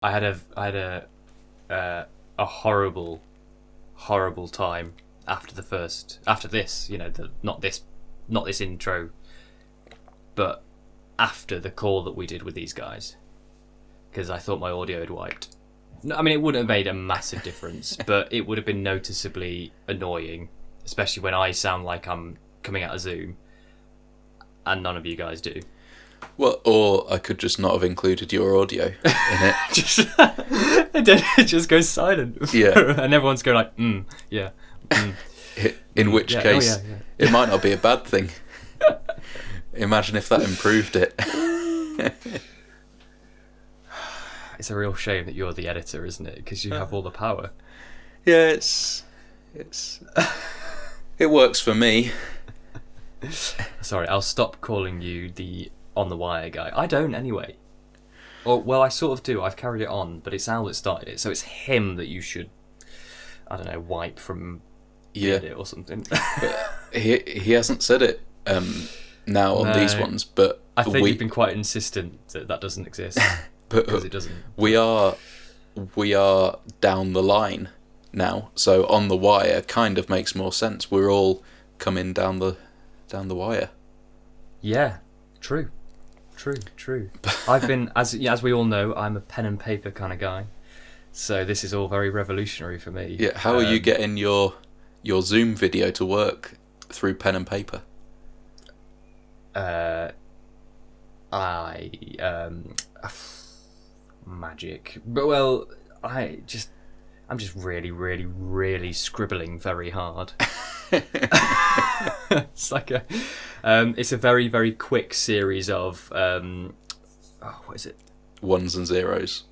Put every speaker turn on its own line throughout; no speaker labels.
I had a horrible time after this, not this intro, but after the call that we did with these guys, because I thought my audio had wiped. No, I mean, it wouldn't have made a massive difference, but it would have been noticeably annoying, especially when I sound like I'm coming out of Zoom and none of you guys do.
Well, or I could just not have included your audio in it.
It just goes silent.
Yeah.
And everyone's going like, yeah.
In which case, it might not be a bad thing. Imagine if that improved it.
It's a real shame that you're the editor, isn't it? Because you have all the power.
Yeah, it works for me.
Sorry, I'll stop calling you the On the Wire guy. I don't anyway. Or, well, I sort of do. I've carried it on, but it's Al that started it, so it's him that you should, I don't know, wipe from Reddit or something.
But he hasn't said it now on these ones, but
I think you've been quite insistent that doesn't exist.
But
because it doesn't.
We are down the line now, so On the Wire kind of makes more sense. We're all coming down the wire.
Yeah, true. I've been, as we all know, I'm a pen and paper kind of guy, so this is all very revolutionary for me.
Yeah, how are you getting your Zoom video to work through pen and paper?
Magic. But well, I'm just really, really, really scribbling very hard. It's like it's a very, very quick series of what is it?
Ones and zeros.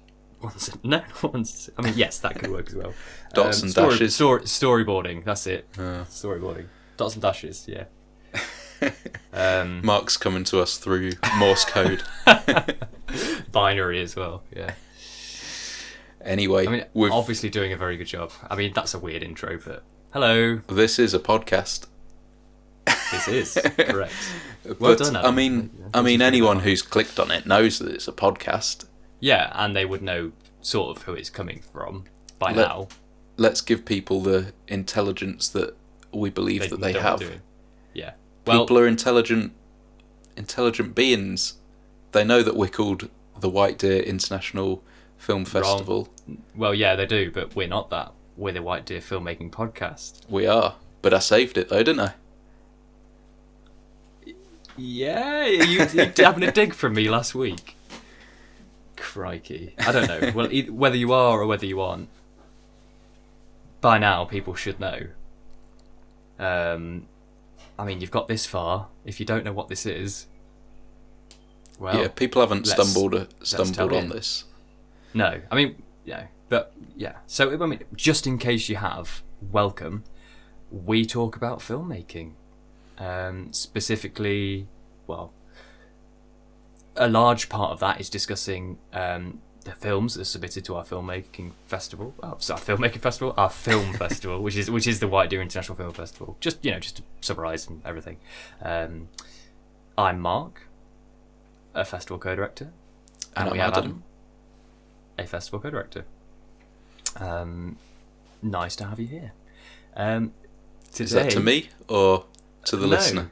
Not ones. I mean, yes, that could work as well.
Dots and dashes.
Storyboarding. That's it. Storyboarding. Dots and dashes. Yeah.
Mark's coming to us through Morse code.
Binary as well. Yeah.
Anyway,
I mean, we're obviously doing a very good job. I mean, that's a weird intro, but hello.
This is a podcast.
This is correct. Well done, Adam.
I mean, anyone who's clicked on it knows that it's a podcast.
Yeah, and they would know sort of who it's coming from by now.
Let's give people the intelligence that we believe that they have.
Yeah.
Well, people are intelligent beings. They know that we're called the White Deer International Film Festival.
Well, yeah, they do, but we're not that. We're the White Deer Filmmaking Podcast.
We are, but I saved it though, didn't I?
Yeah, you having a dig from me last week. Crikey. I don't know. Well, whether you are or whether you aren't, by now people should know. I mean, you've got this far. If you don't know what this is, well,
yeah, people haven't stumbled on this.
No, I mean, yeah, but yeah. So, I mean, just in case you have, welcome. We talk about filmmaking, specifically. Well, a large part of that is discussing the films that are submitted to our filmmaking festival. Oh, sorry, our film festival, which is the White Deer International Film Festival. Just to summarise and everything. I'm Mark, a festival co-director,
and
we have Adam, a festival co-director. Nice to have you here. Today,
is that to me or to the listener?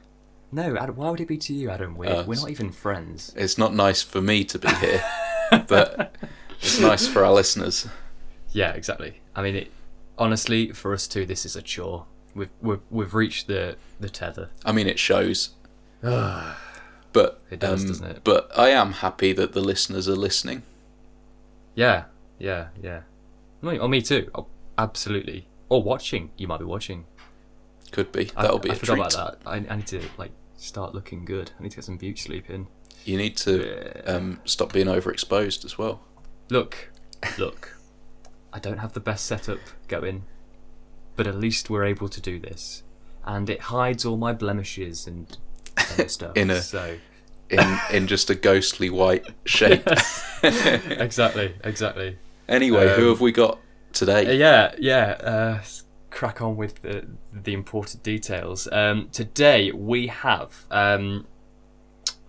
No, Adam, why would it be to you, Adam? We're not even friends.
It's not nice for me to be here, but it's nice for our listeners.
Yeah, exactly. I mean, honestly, for us two, this is a chore. We've reached the tether. I
mean, it shows. But
it does, doesn't it?
But I am happy that the listeners are listening.
Yeah. Or me too. Oh, absolutely. Or watching. You might be watching.
Could be. That'll be a treat.
I forgot about that. I need to start looking good. I need to get some beauty sleep in.
You need to stop being overexposed as well.
Look. I don't have the best setup going, but at least we're able to do this, and it hides all my blemishes and stuff. in
just a ghostly white shape.
Exactly.
Anyway, who have we got today?
Crack on with the important details. Today we have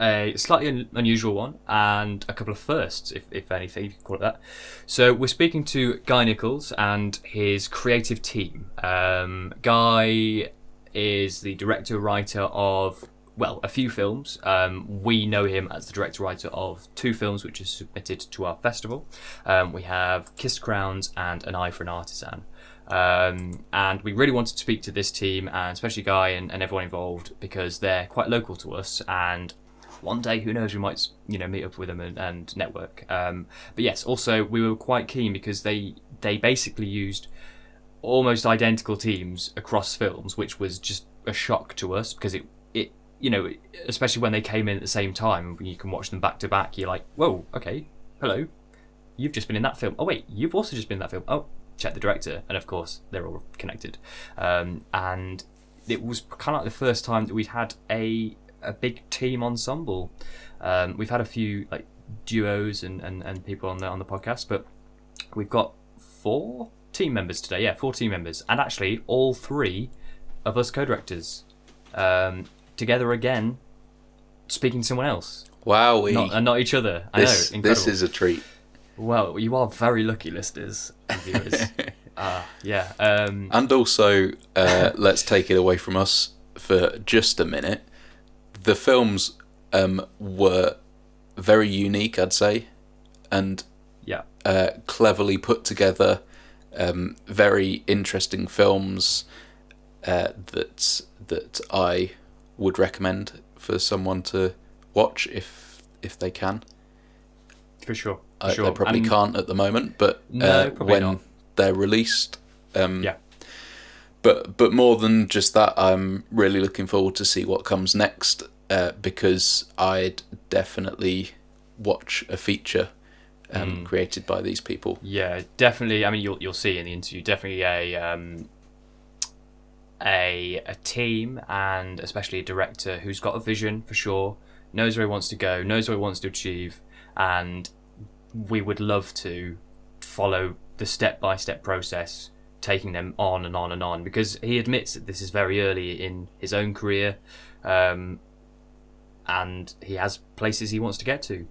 a slightly unusual one and a couple of firsts, if anything, you can call it that. So we're speaking to Guy Nicholls and his creative team. Guy is the director-writer of, well, a few films. We know him as the director-writer of 2 films which are submitted to our festival. We have Kissed Crowns and An Eye for an Artisan. And we really wanted to speak to this team, and especially Guy and everyone involved, because they're quite local to us, and one day, who knows, we might meet up with them and network. But yes, also we were quite keen because they basically used almost identical teams across films, which was just a shock to us, because it especially when they came in at the same time, you can watch them back to back, you're like, whoa, okay, hello, you've just been in that film. Oh wait, you've also just been in that film. Oh, check the director. And of course they're all connected. And it was kind of like the first time that we'd had a big team ensemble. We've had a few like duos and people on the podcast, but we've got 4 team members today. Yeah, 4 team members, and actually all 3 of us co-directors together again, speaking to someone else.
Wow,
and not each other. I know, incredible.
This is a treat.
Well, you are very lucky, listeners and viewers. Yeah.
And also, let's take it away from us for just a minute. The films were very unique, I'd say, and
yeah,
cleverly put together. Very interesting films that I would recommend for someone to watch if they can.
For sure.
They probably can't at the moment, but
no,
when
not.
They're released,
yeah.
But more than just that, I'm really looking forward to see what comes next, because I'd definitely watch a feature created by these people.
Yeah, definitely. I mean, you'll see in the interview, definitely a team, and especially a director who's got a vision for sure, knows where he wants to go, knows what he wants to achieve, and we would love to follow the step-by-step process, taking them on and on and on, because he admits that this is very early in his own career, and he has places he wants to get to,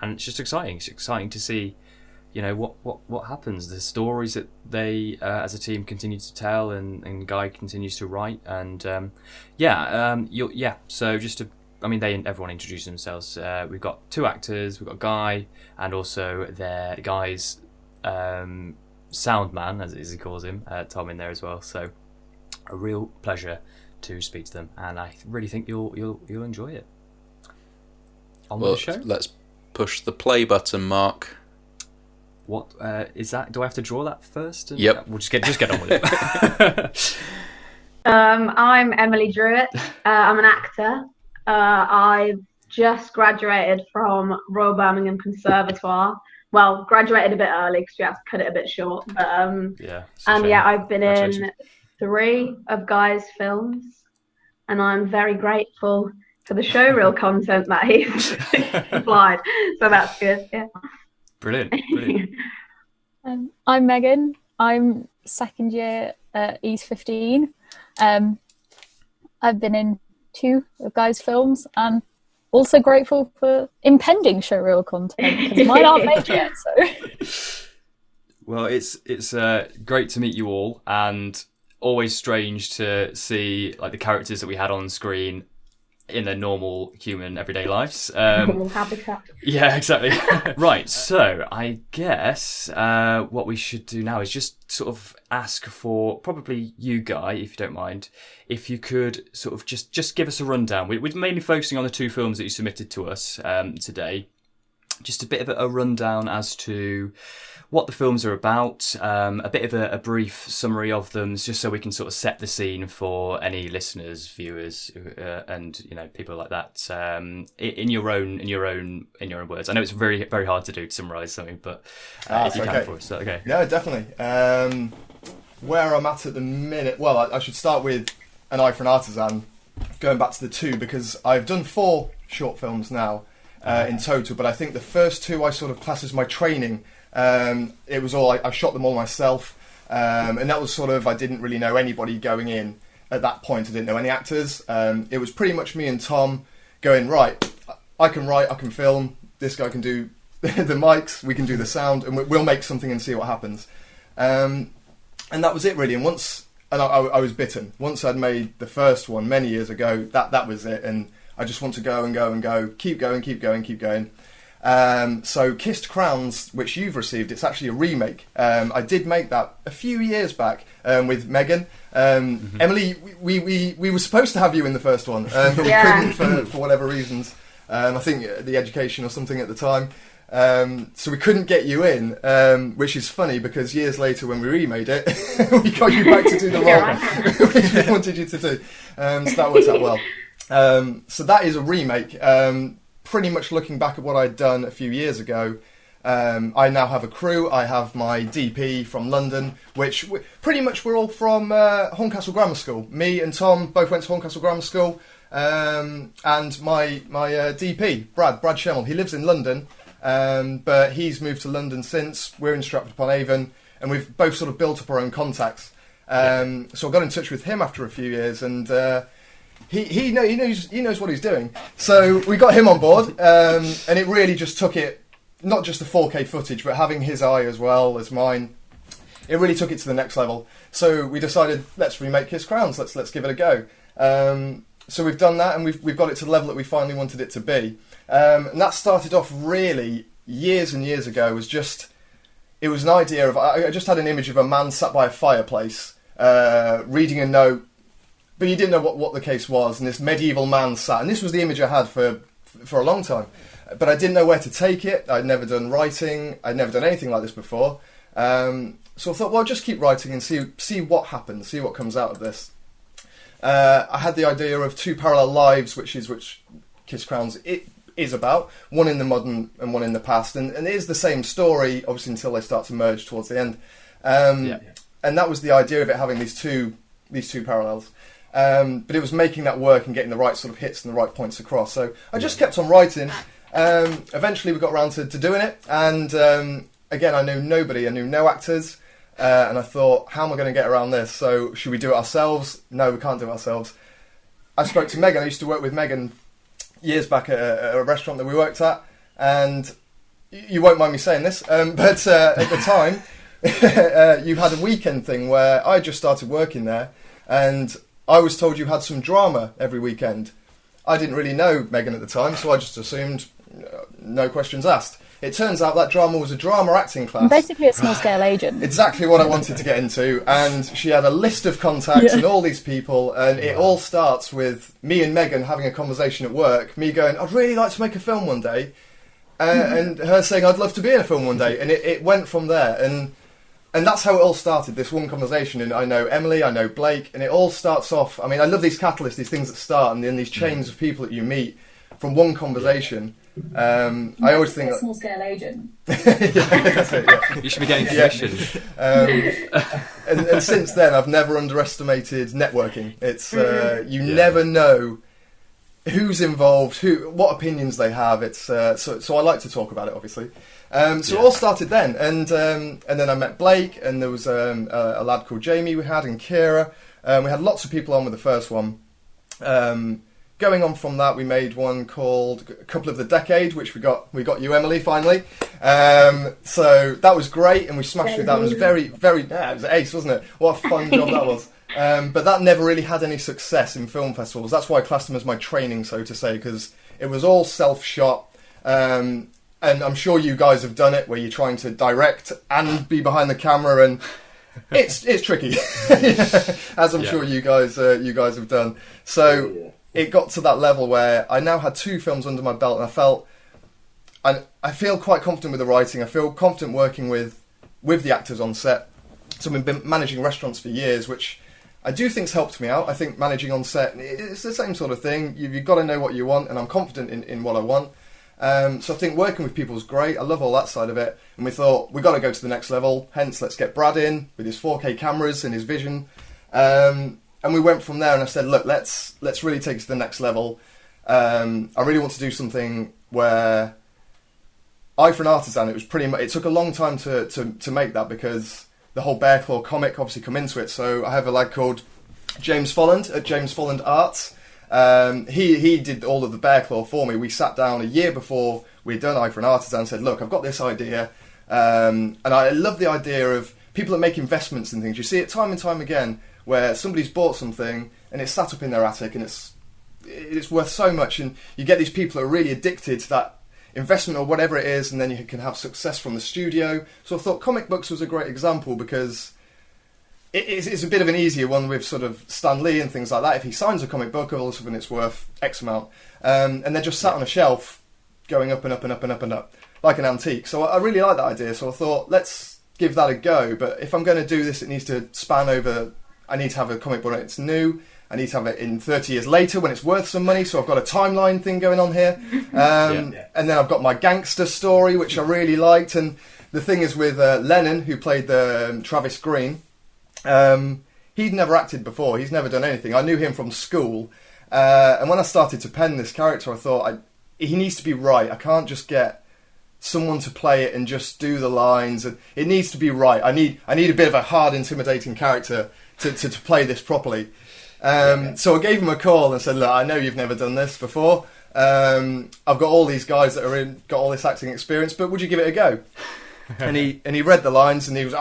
and it's just exciting. It's exciting to see, what happens, the stories that they as a team continue to tell, and Guy continues to write, and so just to, everyone introduced themselves. We've got 2 actors. We've got Guy, and also Guy's sound man, as he calls him, Tom, in there as well. So a real pleasure to speak to them, and I really think you'll enjoy it. On with the show.
Let's push the play button, Mark.
What is that? Do I have to draw that first?
Yep.
We'll just get on with it.
I'm Emily Drewett. I'm an actor. I've just graduated from Royal Birmingham Conservatoire. Well, graduated a bit early because we had to cut it a bit short. But I've been in 3 of Guy's films, and I'm very grateful for the showreel content that he's supplied. So that's good. Yeah.
Brilliant.
I'm Megan. I'm second year at East 15. I've been in 2 of Guy's films, and also grateful for impending showreel content, because mine aren't made yet. So,
well, it's great to meet you all, and always strange to see like the characters that we had on screen in their normal human everyday lives.
Normal habitat.
Yeah, exactly. Right, so I guess what we should do now is just sort of ask for, probably you, Guy, if you don't mind, if you could sort of just give us a rundown. We're mainly focusing on the 2 films that you submitted to us today. Just a bit of a rundown as to what the films are about, a bit of a brief summary of them, just so we can sort of set the scene for any listeners, viewers, and people like that. In your own words. I know it's very, very hard to do, to summarise something, but if you can for us, okay.
Yeah, definitely. Where I'm at the minute, well, I should start with An Eye for an Artisan, going back to the 2, because I've done 4 short films now in total, but I think the first 2 I sort of class as my training. It was all I shot them all myself, and that was sort of, I didn't really know anybody going in at that point. I didn't know any actors. It was pretty much me and Tom going, right, I can write, I can film, this guy can do the mics, we can do the sound, and we'll make something and see what happens. And that was it really. And I was bitten. Once I'd made the first one many years ago, that was it. And I just want to go and go and go, keep going. So Kissed Crowns, which you've received, it's actually a remake. I did make that a few years back with Megan. Emily, we were supposed to have you in the first one, but we couldn't for whatever reasons. I think the education or something at the time. So we couldn't get you in, which is funny because years later when we remade it, we got you back to do the role which we wanted you to do. So that worked out well. So that is a remake. Pretty much looking back at what I'd done a few years ago, I now have a crew. I have my DP from London, which pretty much we're all from Horncastle Grammar School. Me and Tom both went to Horncastle Grammar School, and my DP, Brad Schemmel, he lives in London. But he's moved to London since. We're in Stratford upon Avon, and we've both sort of built up our own contacts. So I got in touch with him after a few years, and he knows what he's doing. So we got him on board, and it really just took it, not just the 4K footage, but having his eye as well as mine. It really took it to the next level. So we decided, let's remake Kiss Crowns. Let's give it a go. So we've done that, and we've got it to the level that we finally wanted it to be. And that started off really years and years ago. It was an idea of, I just had an image of a man sat by a fireplace reading a note, but you didn't know what the case was, and this medieval man sat, and this was the image I had for a long time, but I didn't know where to take it. I'd never done writing, I'd never done anything like this before, so I thought, well, just keep writing and see what happens, see what comes out of this. I had the idea of two parallel lives, which Kiss Crowns it is about, one in the modern and one in the past, and it is the same story, obviously, until they start to merge towards the end. And that was the idea of it, having these two parallels. But it was making that work and getting the right sort of hits and the right points across. So I just kept on writing. Eventually we got around to doing it, and again, I knew nobody, I knew no actors, and I thought, how am I going to get around this? So should we do it ourselves? No, we can't do it ourselves. I spoke to Megan. I used to work with Megan years back at a restaurant that we worked at, and you won't mind me saying this, but at the time you had a weekend thing where I just started working there, and I was told you had some drama every weekend. I didn't really know Megan at the time, so I just assumed no questions asked. It turns out that drama was a drama acting class.
Basically a small-scale agent.
Exactly what I wanted to get into, and she had a list of contacts and all these people, and it all starts with me and Megan having a conversation at work, me going, I'd really like to make a film one day, and her saying, I'd love to be in a film one day, and it went from there, and that's how it all started, this one conversation. And I know Emily, I know Blake, and it all starts off, I mean, I love these catalysts, these things that start, and then these chains of people that you meet from one conversation. I always think
a small-scale agent.
That's it, yeah.
You should be getting commissions.
And since then, I've never underestimated networking. It's you never know who's involved, what opinions they have. It's so I like to talk about it, obviously. It all started then, and then I met Blake, and there was a lad called Jamie we had, and Kira. We had lots of people on with the first one. Going on from that, we made one called Couple of the Decade, which we got you, Emily, finally. So that was great, and we smashed through that. It was very, very, it was ace, wasn't it? What a fun job that was. But that never really had any success in film festivals. That's why I classed them as my training, so to say, because it was all self-shot. And I'm sure you guys have done it, where you're trying to direct and be behind the camera, and it's tricky, as I'm sure you guys have done. So it got to that level where I now had 2 films under my belt, and I feel quite confident with the writing. I feel confident working with the actors on set. So I've been managing restaurants for years, which I do think's helped me out. I think managing on set, it's the same sort of thing. You've got to know what you want, and I'm confident in what I want. So I think working with people is great. I love all that side of it. And we thought, we've got to go to the next level. Hence, let's get Brad in with his 4K cameras and his vision. And we went from there, and I said, look, let's really take it to the next level. I really want to do something where Eye for an Artisan, it took a long time to make that, because the whole Bear Claw comic obviously come into it. So I have a lad called James Folland at James Folland Arts. He did all of the bear claw for me. We sat down a year before we'd done Eye for an Artisan and said, look, I've got this idea. And I love the idea of people that make investments in things. You see it time and time again where somebody's bought something and it's sat up in their attic and it's worth so much, and you get these people that are really addicted to that investment or whatever it is, and then you can have success from the studio. So I thought comic books was a great example because it's a bit of an easier one with sort of Stan Lee and things like that. If he signs a comic book, all of a sudden it's worth X amount, and they're just sat on a shelf going up and up and up and up and up like an antique. So I really like that idea, so I thought let's give that a go. But if I'm going to do this, it needs to span over. I need to have a comic book that's new. I need to have it in 30 years later when it's worth some money, so I've got a timeline thing going on here. And then I've got my gangster story, which I really liked. And the thing is with Lennon, who played the Travis Green, he'd never acted before. He's never done anything. I knew him from school. And when I started to pen this character, I thought, he needs to be right. I can't just get someone to play it and just do the lines. And it needs to be right. I need a bit of a hard, intimidating character to play this properly. So I gave him a call and said, look, I know you've never done this before. I've got all these guys that are got all this acting experience, but would you give it a go? and he read the lines and he was,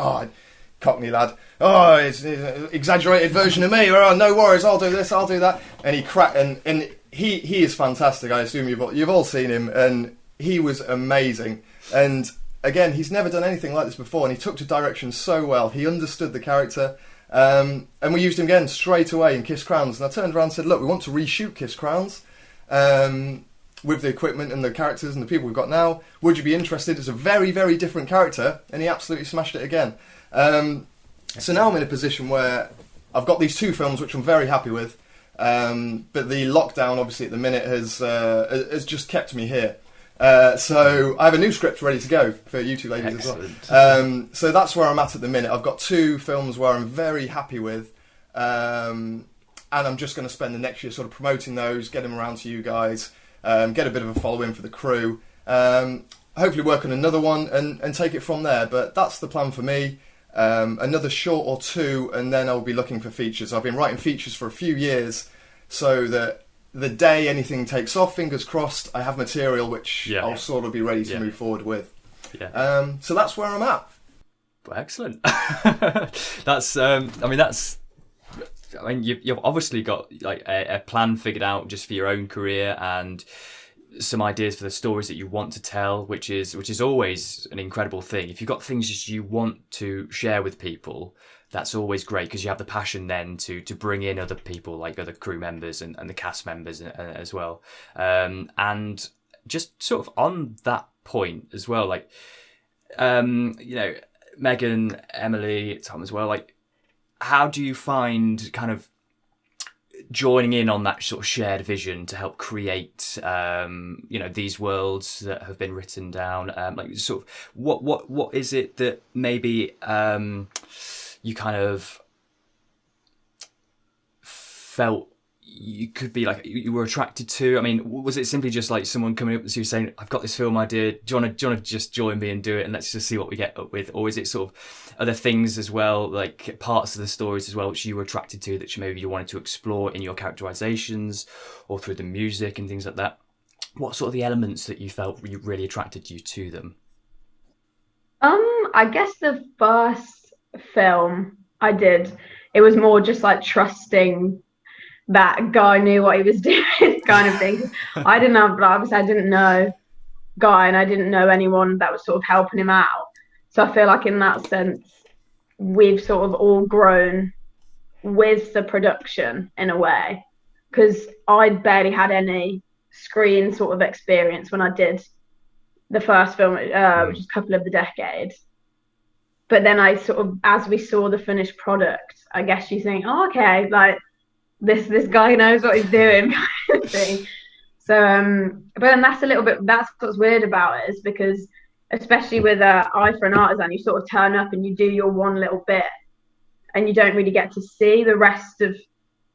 Cockney lad. Oh, it's an exaggerated version of me. Oh, no worries, I'll do this, I'll do that. And he cracked, and he is fantastic. I assume you've all seen him, and he was amazing. And again, he's never done anything like this before, and he took to direction so well. He understood the character. And we used him again straight away in Kiss Crowns. And I turned around and said, look, we want to reshoot Kiss Crowns with the equipment and the characters and the people we've got now. Would you be interested? It's a very, very different character. And he absolutely smashed it again. So now I'm in a position where I've got these two films, which I'm very happy with. But the lockdown, obviously, at the minute has just kept me here. So I have a new script ready to go for you two ladies. Excellent. As well. So that's where I'm at the minute. I've got two films where I'm very happy with, and I'm just going to spend the next year sort of promoting those, get them around to you guys, get a bit of a following for the crew, hopefully work on another one and take it from there. But that's the plan for me. Another short or two, and then I'll be looking for features. I've been writing features for a few years, so that the day anything takes off, fingers crossed, I have material which I'll sort of be ready to move forward with. So that's where I'm at.
Excellent. You've obviously got like a plan figured out just for your own career and some ideas for the stories that you want to tell, which is always an incredible thing. If you've got things that you want to share with people, that's always great because you have the passion then to bring in other people, like other crew members and the cast members as well. And just sort of on that point as well, like, Megan, Emily, Tom as well, like, how do you find kind of joining in on that sort of shared vision to help create, these worlds that have been written down? Like, sort of, what is it that maybe you kind of felt you could be like you were attracted to? I mean, was it simply just like someone coming up to you saying, "I've got this film idea. Do you want to just join me and do it, and let's just see what we get up with"? Or is it sort of other things as well, like parts of the stories as well, which you were attracted to that you wanted to explore in your characterizations or through the music and things like that? What sort of the elements that you felt really attracted you to them?
I guess the first film I did, it was more just like trusting that Guy knew what he was doing kind of thing. I didn't know Guy, and I didn't know anyone that was sort of helping him out. So I feel like in that sense, we've sort of all grown with the production in a way, because I barely had any screen sort of experience when I did the first film, which is Couple of the Decade. But then I sort of, as we saw the finished product, I guess you think, oh, okay, like this guy knows what he's doing kind of thing. So, but then that's what's weird about it, is because especially with Eye for an Artisan, you sort of turn up and you do your one little bit and you don't really get to see the rest of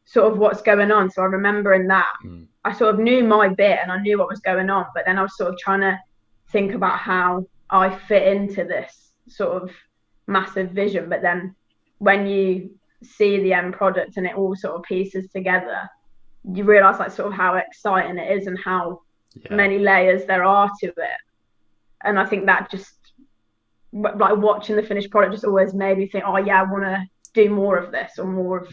sort of what's going on. So I remember in that, I sort of knew my bit and I knew what was going on, but then I was sort of trying to think about how I fit into this sort of massive vision. But then when you see the end product and it all sort of pieces together, you realise like sort of how exciting it is and how many layers there are to it. And I think that just like watching the finished product just always made me think, oh yeah, I want to do more of this or more of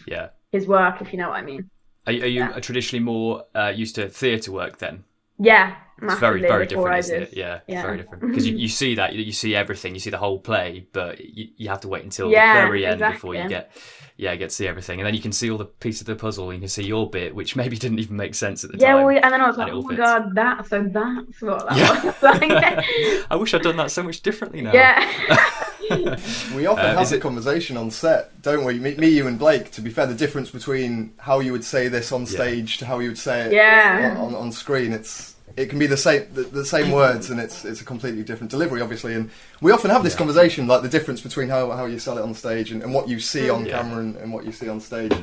his work, if you know what I mean.
Are you traditionally more used to theatre work then?
Yeah,
it's very different, isn't it? Yeah, very different, because you see that, you see everything, you see the whole play, but you have to wait until the very end before you get to see everything, and then you can see all the pieces of the puzzle, and you can see your bit, which maybe didn't even make sense at the time.
And then I was like, oh my god, that's what that was like.
I wish I'd done that so much differently now.
We often have the conversation on set, don't we? Me, you and Blake, to be fair, the difference between how you would say this on stage to how you would say it on screen, it can be the same words, and it's a completely different delivery, obviously. And we often have this conversation, like the difference between how you sell it on stage and what you see on camera and what you see on stage.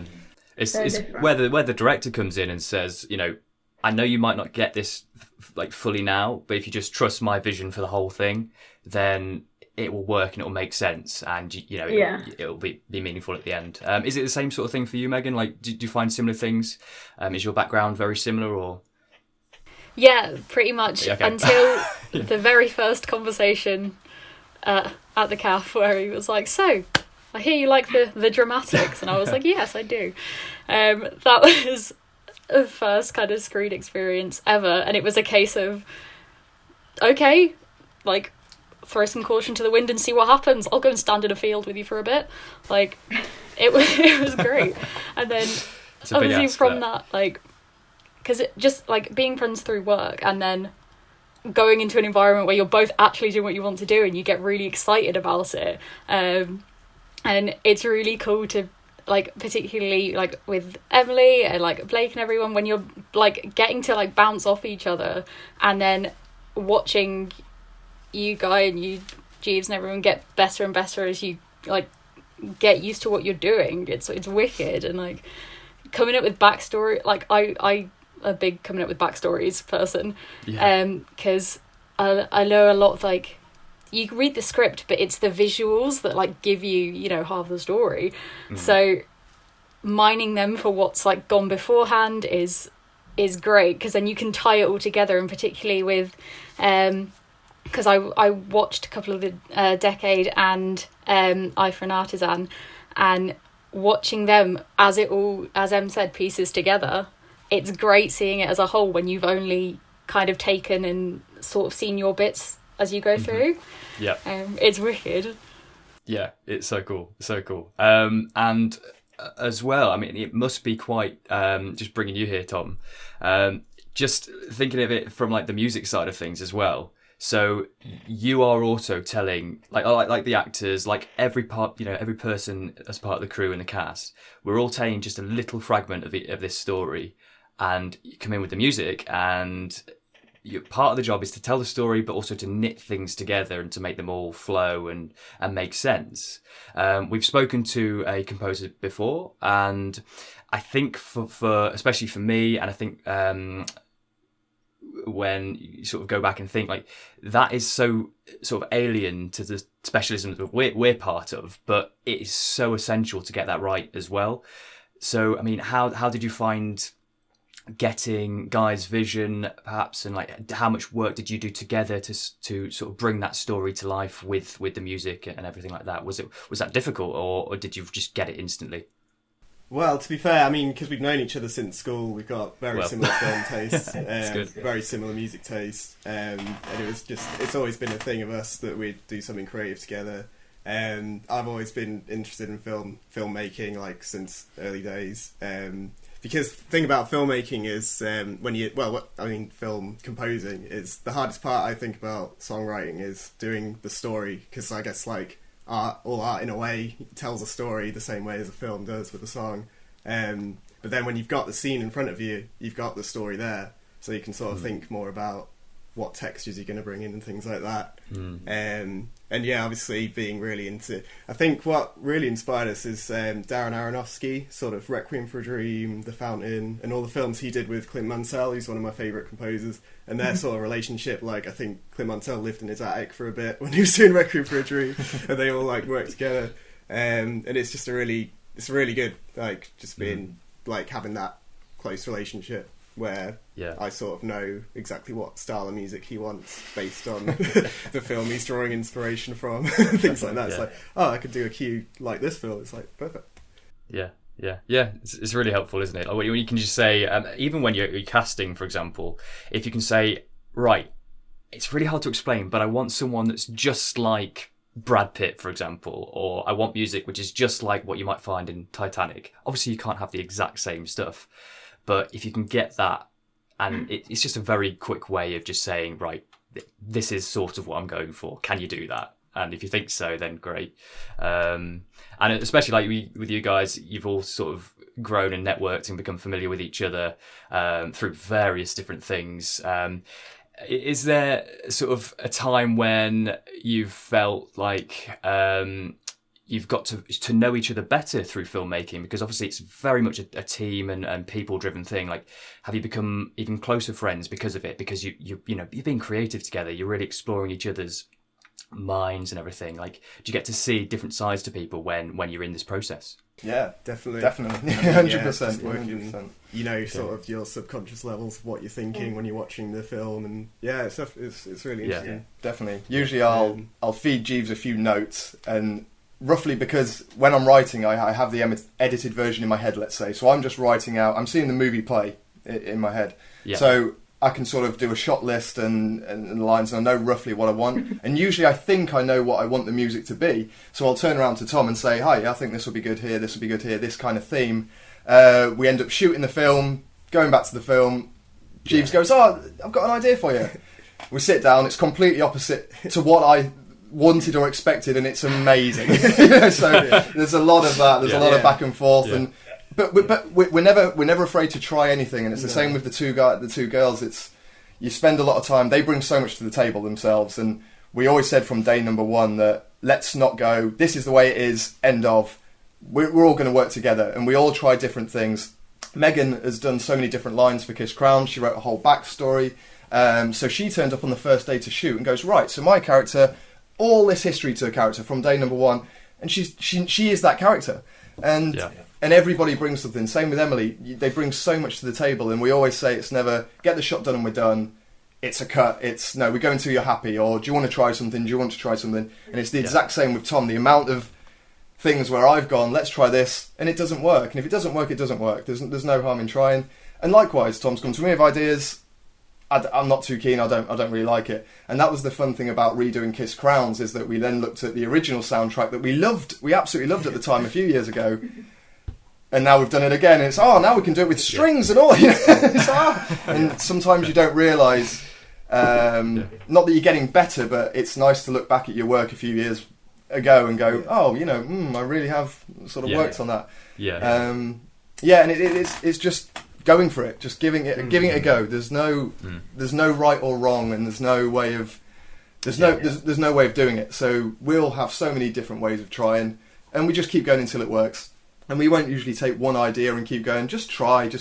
It's where the director comes in and says, you know, I know you might not get this like fully now, but if you just trust my vision for the whole thing, then it will work and it will make sense, and you know it'll be meaningful at the end. Is it the same sort of thing for you, Megan? Like, do you find similar things? Is your background very similar, or?
Yeah, pretty much, until the very first conversation at the CAF, where he was like, so I hear you like the dramatics, and I was like, yes, I do. That was the first kind of screen experience ever, and it was a case of, okay, like, throw some caution to the wind and see what happens. I'll go and stand in a field with you for a bit. Like, it was great. And then obviously from that, like, because it just like being friends through work and then going into an environment where you're both actually doing what you want to do and you get really excited about it, and it's really cool to, like, particularly like with Emily and like Blake and everyone, when you're like getting to like bounce off each other and then watching you, Guy, and you, Jeeves, and everyone get better and better as you like get used to what you're doing. It's wicked. And like coming up with backstory, like I a big coming up with backstories person, because I know a lot of, like, you can read the script, but it's the visuals that like give you know half the story. So mining them for what's like gone beforehand is great, because then you can tie it all together. And particularly with because I watched a couple of the Decade and Eye for an Artisan, and watching them as it all, as Em said, pieces together, it's great seeing it as a whole when you've only kind of taken and sort of seen your bits as you go through. It's wicked.
Yeah, it's so cool, and as well, I mean, it must be quite just bringing you here, Tom, just thinking of it from like the music side of things as well. So you are also telling, like the actors, like every part, you know, every person as part of the crew and the cast, we're all telling just a little fragment of this story, and you come in with the music, and part of the job is to tell the story, but also to knit things together and to make them all flow and make sense. We've spoken to a composer before, and I think for especially for me, and I think when you sort of go back and think, like, that is so sort of alien to the specialisms that we're part of, but it is so essential to get that right as well. So, I mean, how did you find getting Guy's vision, perhaps, and like how much work did you do together to sort of bring that story to life with the music and everything like that? Was that difficult, or did you just get it instantly?
Well, to be fair, I mean, because we've known each other since school, we've got very similar film tastes, very similar music tastes, and it's always been a thing of us that we'd do something creative together. I've always been interested in filmmaking, like, since early days. Because the thing about filmmaking is film composing is the hardest part. I think about songwriting is doing the story, because I guess like all art in a way tells a story the same way as a film does with a song. But then when you've got the scene in front of you, you've got the story there, so you can sort of think more about what textures you're going to bring in and things like that. And yeah, obviously being really into, I think what really inspired us is Darren Aronofsky, sort of Requiem for a Dream, The Fountain, and all the films he did with Clint Mansell, who's one of my favourite composers, and their sort of relationship. Like, I think Clint Mansell lived in his attic for a bit when he was doing Requiem for a Dream, and they all like worked together. And it's just it's really good, like, just being like having that close relationship where I sort of know exactly what style of music he wants based on the film he's drawing inspiration from, things like that. It's like, I could do a cue like this film. It's like, perfect.
Yeah. It's really helpful, isn't it? Like, when you can just say, even when you're casting, for example, if you can say, right, it's really hard to explain, but I want someone that's just like Brad Pitt, for example, or I want music which is just like what you might find in Titanic. Obviously, you can't have the exact same stuff, but if you can get that, and it's just a very quick way of just saying, right, this is sort of what I'm going for. Can you do that? And if you think so, then great. And especially like with you guys, you've all sort of grown and networked and become familiar with each other through various different things. Is there sort of a time when you've felt like you've got to know each other better through filmmaking? Because obviously it's very much a team and people-driven thing. Like, have you become even closer friends because of it? Because you're being creative together. You're really exploring each other's minds and everything. Like, do you get to see different sides to people when you're in this process?
Yeah,
definitely
100%.
Working, you know, sort of your subconscious levels of what you're thinking when you're watching the film, and it's really interesting.
Definitely. Usually I'll feed Jeeves a few notes, and roughly, because when I'm writing I have the edited version in my head, let's say, so I'm just writing out, I'm seeing the movie play in my head, so I can sort of do a shot list and lines, and I know roughly what I want. And usually I think I know what I want the music to be. So I'll turn around to Tom and say, hi, I think this will be good here, this will be good here, this kind of theme. We end up shooting the film, going back to the film. Jeeves goes, I've got an idea for you. We sit down, it's completely opposite to what I wanted or expected, and it's amazing. So there's a lot of that, there's a lot of back and forth. And But we're never afraid to try anything, and it's the same with the two girls. It's, you spend a lot of time. They bring so much to the table themselves, and we always said from day number one that let's not go, this is the way it is, end of. We're all going to work together, and we all try different things. Megan has done so many different lines for Kiss Crown. She wrote a whole backstory. So she turned up on the first day to shoot and goes, right, so my character, all this history to a character from day number one, and she is that character. And everybody brings something. Same with Emily. They bring so much to the table, and we always say it's never get the shot done and we're done. It's a cut. It's no, we go until you're happy, or do you want to try something? Do you want to try something? And it's the exact same with Tom. The amount of things where I've gone, let's try this, and it doesn't work. And if it doesn't work, it doesn't work. There's no harm in trying. And likewise, Tom's come to me with ideas. I'm not too keen. I don't really like it. And that was the fun thing about redoing Kiss Crowns, is that we then looked at the original soundtrack that we loved. We absolutely loved at the time a few years ago. And now we've done it again. And it's, now we can do it with strings and all. And sometimes you don't realise, not that you're getting better, but it's nice to look back at your work a few years ago and go, I really have sort of worked on that. And it's just going for it, just giving it a go. There's no right or wrong, and there's no way of doing it. So we'll have so many different ways of trying, and we just keep going until it works. And we won't usually take one idea and keep going. Just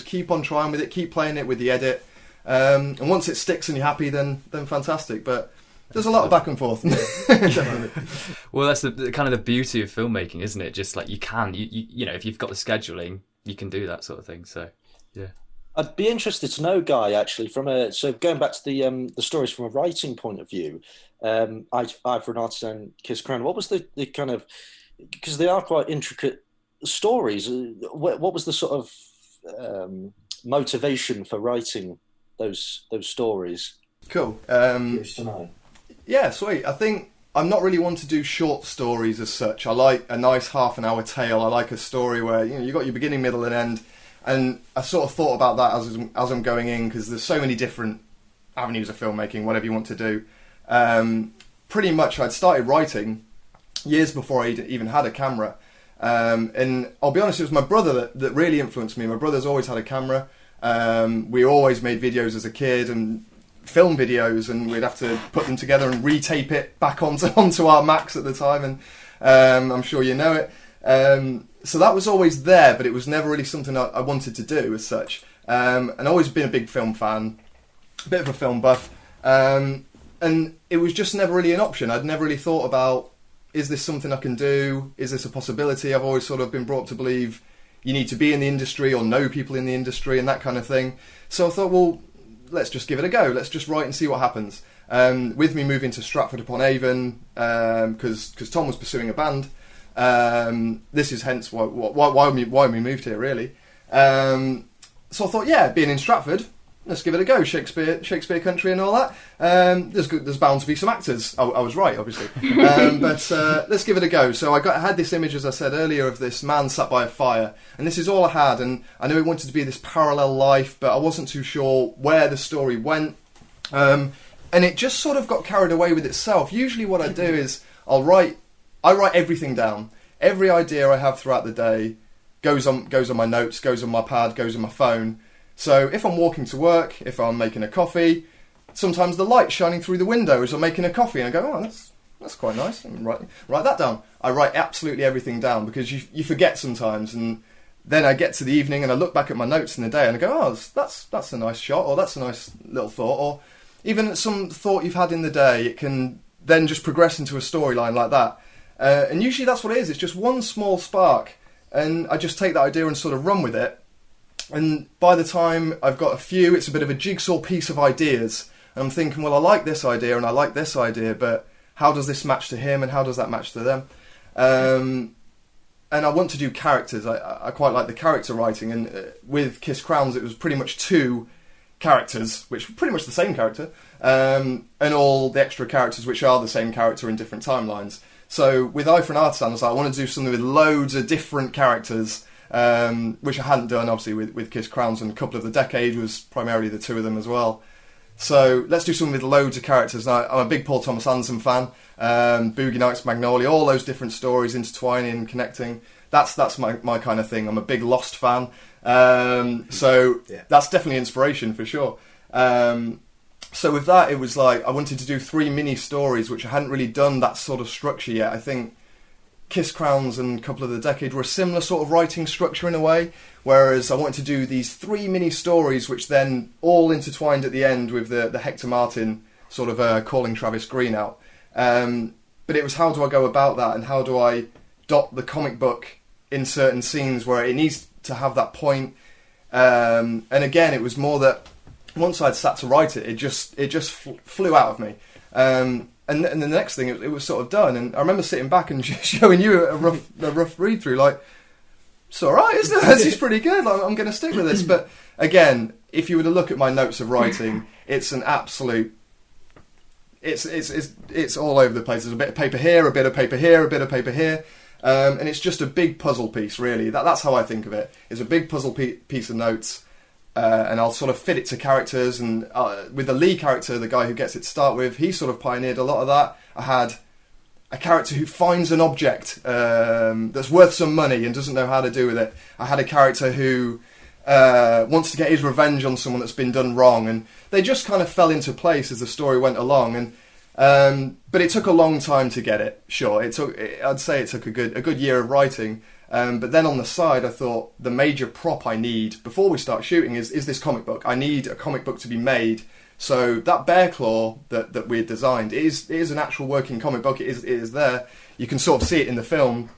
keep on trying with it, keep playing it with the edit. And once it sticks and you're happy, then fantastic. But there's a lot of back and forth. Definitely.
Well, that's the kind of the beauty of filmmaking, isn't it? Just like you know, if you've got the scheduling, you can do that sort of thing. So, yeah.
I'd be interested to know, Guy, actually, so going back to the stories from a writing point of view, Eye for an Artisan, Kiss Crown, what was the kind of, because they are quite intricate stories, what was the sort of motivation for writing those stories?
Cool.
Yeah,
sweet. I think I'm not really one to do short stories as such. I like a nice half-an-hour tale. I like a story where you got your beginning, middle, and end. And I sort of thought about that as I'm going in, because there's so many different avenues of filmmaking, whatever you want to do. Pretty much, I'd started writing years before I even had a camera. And I'll be honest, it was my brother that really influenced me. My brother's always had a camera. We always made videos as a kid, and film videos, and we'd have to put them together and retape it back onto our Macs at the time, and I'm sure you know it. So that was always there, but it was never really something I wanted to do as such. And I've always been a big film fan, a bit of a film buff, and it was just never really an option. I'd never really thought about, is this something I can do? Is this a possibility? I've always sort of been brought to believe you need to be in the industry or know people in the industry and that kind of thing. So I thought, well, let's just give it a go. Let's just write and see what happens. With me moving to Stratford-upon-Avon, because Tom was pursuing a band. This is hence why we moved here, really. So I thought, yeah, being in Stratford, let's give it a go. Shakespeare country and all that. There's bound to be some actors. I was right, obviously. But let's give it a go. So I had this image, as I said earlier, of this man sat by a fire. And this is all I had. And I knew it wanted to be this parallel life, but I wasn't too sure where the story went. And it just sort of got carried away with itself. Usually what I do is I write everything down. Every idea I have throughout the day goes on my notes, goes on my pad, goes on my phone. So if I'm walking to work, if I'm making a coffee, sometimes the light's shining through the window as I'm making a coffee, and I go, oh, that's quite nice. And write that down. I write absolutely everything down because you forget sometimes, and then I get to the evening and I look back at my notes in the day and I go, oh, that's a nice shot, or that's a nice little thought, or even some thought you've had in the day, it can then just progress into a storyline like that. And usually that's what it is. It's just one small spark, and I just take that idea and sort of run with it. And by the time I've got a few, it's a bit of a jigsaw piece of ideas. And I'm thinking, well, I like this idea and I like this idea, but how does this match to him and how does that match to them? And I want to do characters. I quite like the character writing. And with Kiss Crowns, it was pretty much 2 characters, which were pretty much the same character, and all the extra characters which are the same character in different timelines. So with Eye for an Artisan, I was like, I want to do something with loads of different characters, which I hadn't done, obviously, with Kiss Crowns, and a couple of the Decade was primarily the 2 of them as well. So let's do something with loads of characters. And I'm a big Paul Thomas Anderson fan, Boogie Nights, Magnolia, all those different stories intertwining and connecting. That's my kind of thing. I'm a big Lost fan. So that's definitely inspiration for sure. So with that, it was like I wanted to do 3 mini stories, which I hadn't really done that sort of structure yet. I think Kiss Crowns and a couple of the Decade were a similar sort of writing structure in a way, whereas I wanted to do these 3 mini stories, which then all intertwined at the end with the Hector Martin sort of calling Travis Green out. But it was, how do I go about that, and how do I dot the comic book in certain scenes where it needs to have that point. And again, it was more that once I'd sat to write it, it just flew out of me. And the next thing, it was sort of done. And I remember sitting back and showing you a rough read through, like, it's all right, isn't it? This is pretty good. Like, I'm going to stick with this. But again, if you were to look at my notes of writing, it's an absolute. It's all over the place. There's a bit of paper here, a bit of paper here, a bit of paper here. And it's just a big puzzle piece, really. That's how I think of it. It's a big puzzle piece of notes, and I'll sort of fit it to characters. And with the Lee character, the guy who gets it to start with, he sort of pioneered a lot of that. I had a character who finds an object that's worth some money and doesn't know how to do with it. I had a character who wants to get his revenge on someone that's been done wrong, and they just kind of fell into place as the story went along. And but it took a long time to get it. Sure, I'd say it took a good year of writing. But then on the side, I thought the major prop I need before we start shooting is this comic book. I need a comic book to be made. So that bear claw that we had designed is an actual working comic book. It is there. You can sort of see it in the film.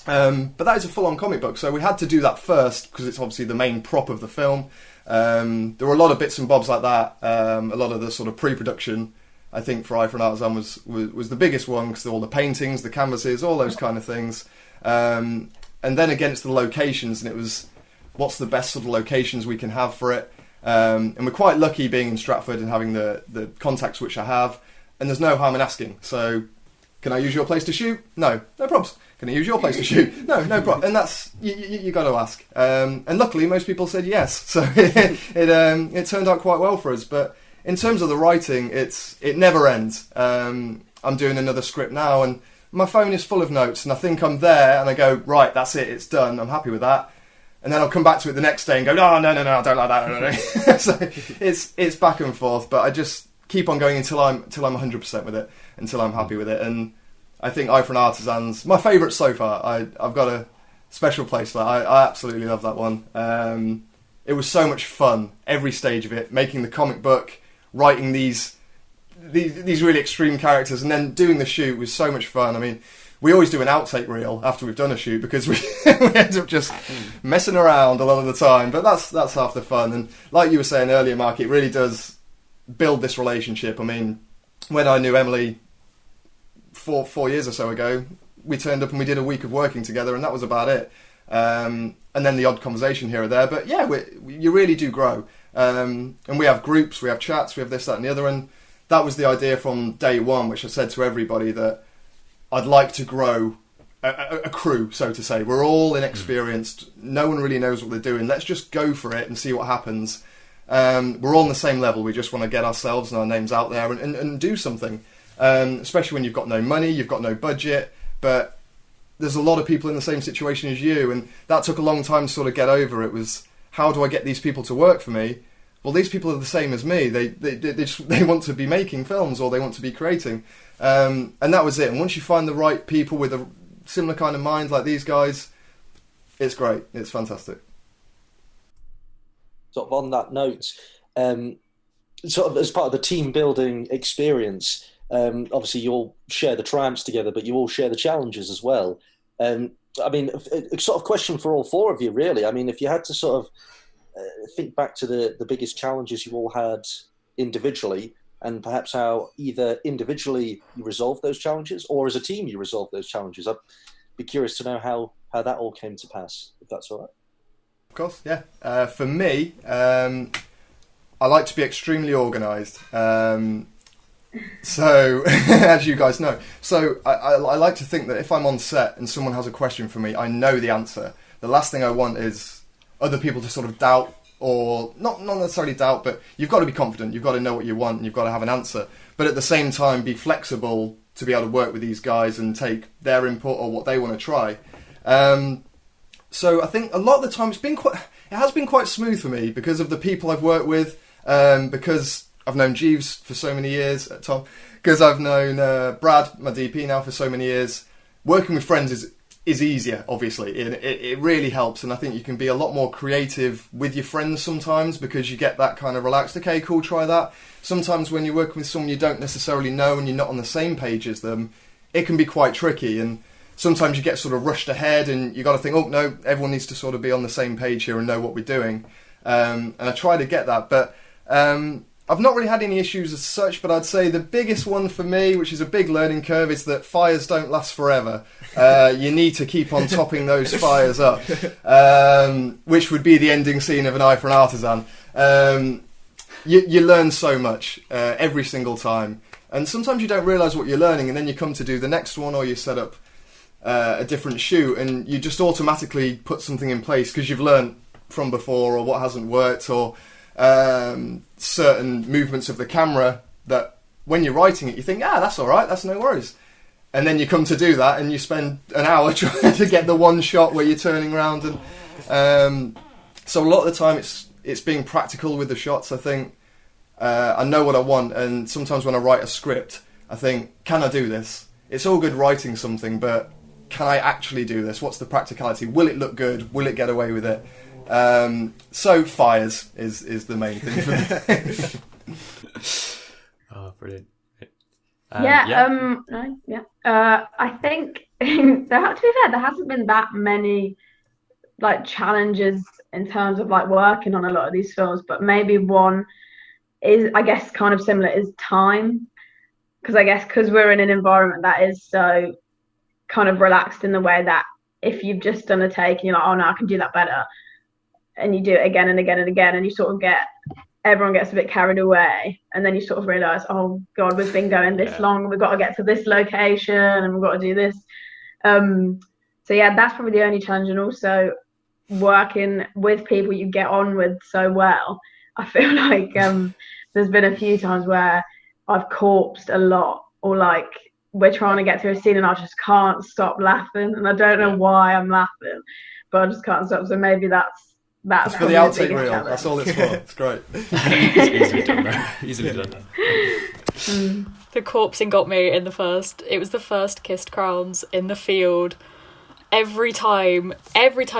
But that is a full-on comic book. So we had to do that first because it's obviously the main prop of the film. There were a lot of bits and bobs like that. A lot of the sort of pre-production, I think, for Eye for an Artisan was the biggest one, because all the paintings, the canvases, all those kind of things. And then again, it's the locations, and it was, what's the best sort of locations we can have for it? And we're quite lucky being in Stratford and having the contacts which I have, and there's no harm in asking. So, can I use your place to shoot? No problems. Can I use your place to shoot? No problem. And that's, you got to ask. And luckily, most people said yes. So it turned out quite well for us. But in terms of the writing, it never ends. I'm doing another script now, and my phone is full of notes, and I think I'm there, and I go, right, that's it, it's done, I'm happy with that. And then I'll come back to it the next day and go, no, I don't like that. So it's back and forth, but I just keep on going until I'm 100% with it, until I'm happy with it. And I think Eye for an Artisan's my favourite so far. I've got a special place for that. I absolutely love that one. It was so much fun, every stage of it, making the comic book, writing these really extreme characters, and then doing the shoot was so much fun. I mean, we always do an outtake reel after we've done a shoot because we, we end up just messing around a lot of the time. But that's half the fun. And like you were saying earlier, Mark, it really does build this relationship. I mean, when I knew Emily 4 years or so ago, we turned up and we did a week of working together, and that was about it. And then the odd conversation here or there. But yeah, you really do grow. And we have groups, we have chats, we have this, that and the other. And that was the idea from day one, which I said to everybody, that I'd like to grow a crew, so to say. We're all inexperienced. No one really knows what they're doing. Let's just go for it and see what happens. We're all on the same level. We just want to get ourselves and our names out there and do something. Especially when you've got no money, you've got no budget. But there's a lot of people in the same situation as you. And that took a long time to sort of get over. It was, how do I get these people to work for me? Well, these people are the same as me. They want to be making films, or they want to be creating. And that was it. And once you find the right people with a similar kind of mind like these guys, it's great. It's fantastic.
Sort of on that note, sort of as part of the team building experience, obviously you all share the triumphs together, but you all share the challenges as well. I mean, a sort of question for all four of you, really. I mean, if you had to sort of think back to the biggest challenges you all had individually, and perhaps how either individually you resolved those challenges or as a team you resolved those challenges. I'd be curious to know how that all came to pass, if that's all right.
Of course, yeah. For me, I like to be extremely organised. So, as you guys know. So, I like to think that if I'm on set and someone has a question for me, I know the answer. The last thing I want is other people to sort of doubt, or not necessarily doubt, but you've got to be confident. You've got to know what you want, and you've got to have an answer. But at the same time, be flexible to be able to work with these guys and take their input or what they want to try. So I think a lot of the time it has been quite smooth for me because of the people I've worked with, because I've known Jeeves for so many years, Tom, because I've known Brad, my DP, now for so many years. Working with friends is easier, obviously. It really helps, and I think you can be a lot more creative with your friends sometimes because you get that kind of relaxed, okay, cool, try that. Sometimes when you're working with someone you don't necessarily know and you're not on the same page as them, it can be quite tricky, and sometimes you get sort of rushed ahead and you got to think, oh no, everyone needs to sort of be on the same page here and know what we're doing. And I try to get that, but I've not really had any issues as such, but I'd say the biggest one for me, which is a big learning curve, is that fires don't last forever. You need to keep on topping those fires up, which would be the ending scene of An Eye for an Artisan. You learn so much every single time, and sometimes you don't realise what you're learning, and then you come to do the next one, or you set up a different shoot, and you just automatically put something in place because you've learned from before, or what hasn't worked, or certain movements of the camera that when you're writing it you think, that's alright, that's no worries, and then you come to do that and you spend an hour trying to get the one shot where you're turning around, and so a lot of the time it's being practical with the shots. I think I know what I want, and sometimes when I write a script I think, can I do this? It's all good writing something, but can I actually do this? What's the practicality? Will it look good? Will it get away with it? So fires is the main thing for me.
Oh, brilliant.
I think to be fair, there hasn't been that many like challenges in terms of like working on a lot of these films, but maybe one is, I guess, kind of similar, is time, because I guess because we're in an environment that is so kind of relaxed in the way that if you've just done a take and you're like, oh no, I can do that better, and you do it again and again and again, and you sort of everyone gets a bit carried away, and then you sort of realise, oh God, we've been going this long, we've got to get to this location, and we've got to do this. So yeah, that's probably the only challenge, and also working with people you get on with so well. I feel like there's been a few times where I've corpsed a lot, or like we're trying to get through a scene and I just can't stop laughing, and I don't know why I'm laughing, but I just can't stop. So maybe that's
for the outtake reel. Challenge. That's all it's for. It's great.
It's easily done, though. Easily done.
The corpsing got me in the first. It was the first Kissed Crowns in the field. Every time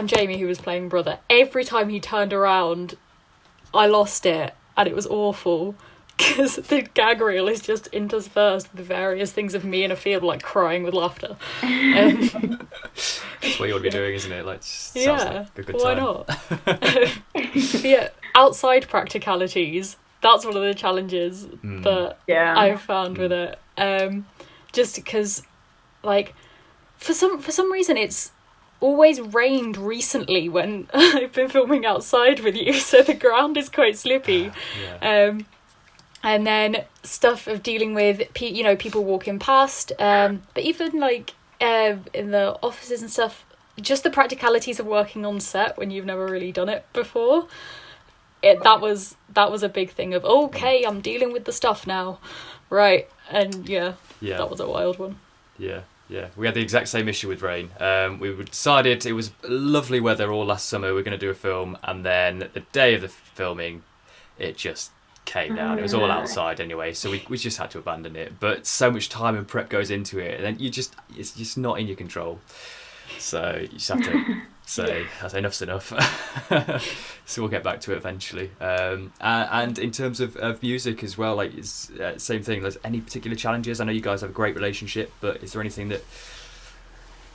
Jamie, who was playing brother, every time he turned around, I lost it, and it was awful. because the gag reel is just interspersed with various things of me in a field like crying with laughter.
That's what you want to be doing, isn't it? Like, sounds like a good
why
time.
not? Yeah, outside practicalities. That's one of the challenges that I've found with it. Just because, like, for some reason, it's always rained recently when I've been filming outside with you, so the ground is quite slippy. And then stuff of dealing with people walking past, but even like in the offices and stuff, just the practicalities of working on set when you've never really done it before. That was a big thing of, okay, I'm dealing with the stuff now, right? And that was a wild one. Yeah, we had the exact same issue with rain. We decided it was lovely weather all last summer. We were going to do a film, and then the day of the filming, it just came down. It was all outside anyway, so we just had to abandon it. But so much time and prep goes into it, and then it's just not in your control. So you just have to say, enough's enough. So we'll get back to it eventually. And in terms of music as well, like it's same thing. There's any particular challenges? I know you guys have a great relationship, but is there anything that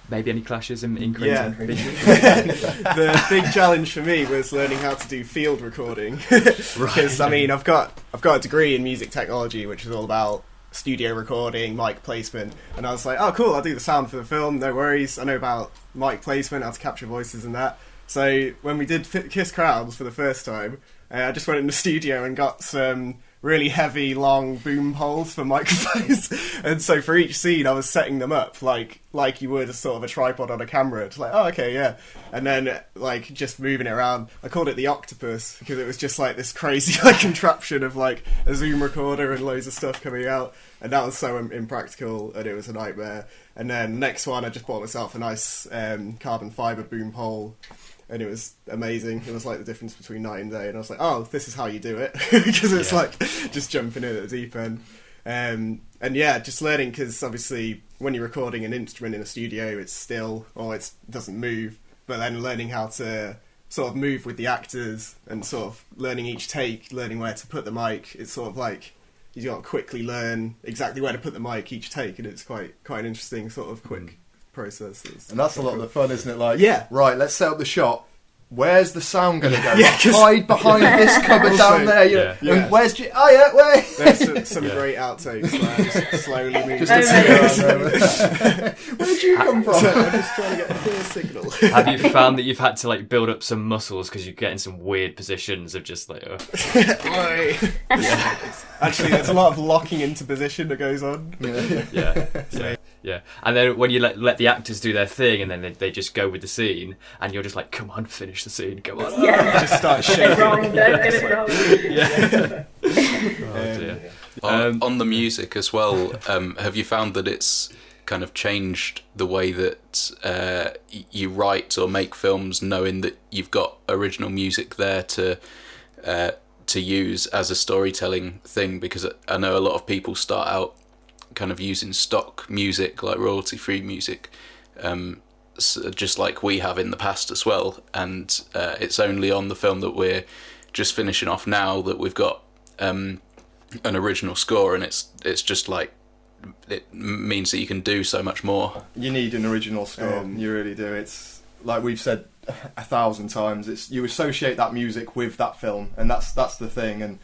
maybe any clashes in creating?
The big challenge for me was learning how to do field recording, because I mean I've got a degree in music technology, which is all about studio recording, mic placement, and I was like, oh cool, I'll do the sound for the film, no worries. I know about mic placement, how to capture voices and that. So when we did Kiss Crowds for the first time, I just went in the studio and got some really heavy, long boom poles for microphones, and so for each scene I was setting them up like you would a sort of a tripod on a camera. It's like, oh okay, yeah, and then like just moving it around. I called it the octopus because it was just like this crazy like contraption of like a Zoom recorder and loads of stuff coming out, and that was so impractical and it was a nightmare. And then the next one, I just bought myself a nice carbon fibre boom pole, and it was amazing. It was like the difference between night and day, and I was like, oh, this is how you do it, because it's like just jumping in at the deep end. And yeah, just learning, because obviously when you're recording an instrument in a studio, it's still, or it doesn't move, but then learning how to sort of move with the actors and sort of learning each take, learning where to put the mic, it's sort of like you got to quickly learn exactly where to put the mic each take, and it's quite an interesting sort of quick process.
And that's a lot of the fun, isn't it? Like, right, let's set up the shot. Where's the sound going to go? Hide behind this cupboard down there. And where's where?
There's some great outtakes where I just slowly move.
Where'd you come from?
I'm just trying to get a clear signal.
Have you found that you've had to like build up some muscles because you get in some weird positions of just like?
Actually, there's a lot of locking into position that goes on.
Yeah. And then when you let the actors do their thing, and then they just go with the scene, and you're just like, come on, finish the scene, come on.
Just start shaking.
Don't get it wrong.
Oh dear.
On the music as well, have you found that it's kind of changed the way that you write or make films, knowing that you've got original music there to use as a storytelling thing? Because I know a lot of people start out kind of using stock music, like royalty-free music, just like we have in the past as well, and it's only on the film that we're just finishing off now that we've got an original score, and it's just like, it means that you can do so much more.
You need an original score, you really do. It's like we've said 1,000 times, it's you associate that music with that film, and that's the thing. And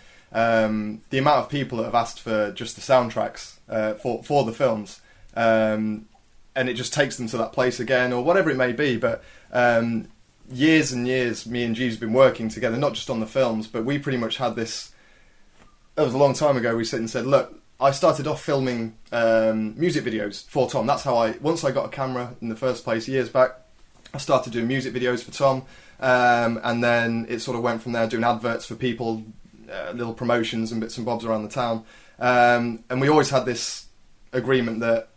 the amount of people that have asked for just the soundtracks for the films, and it just takes them to that place again, or whatever it may be. But years and years, me and Jeeves have been working together, not just on the films, but we pretty much had this. That was a long time ago. We sit and said, look, I started off filming music videos for Tom. That's how once I got a camera in the first place years back, I started doing music videos for Tom, and then it sort of went from there, doing adverts for people, little promotions and bits and bobs around the town. And we always had this agreement that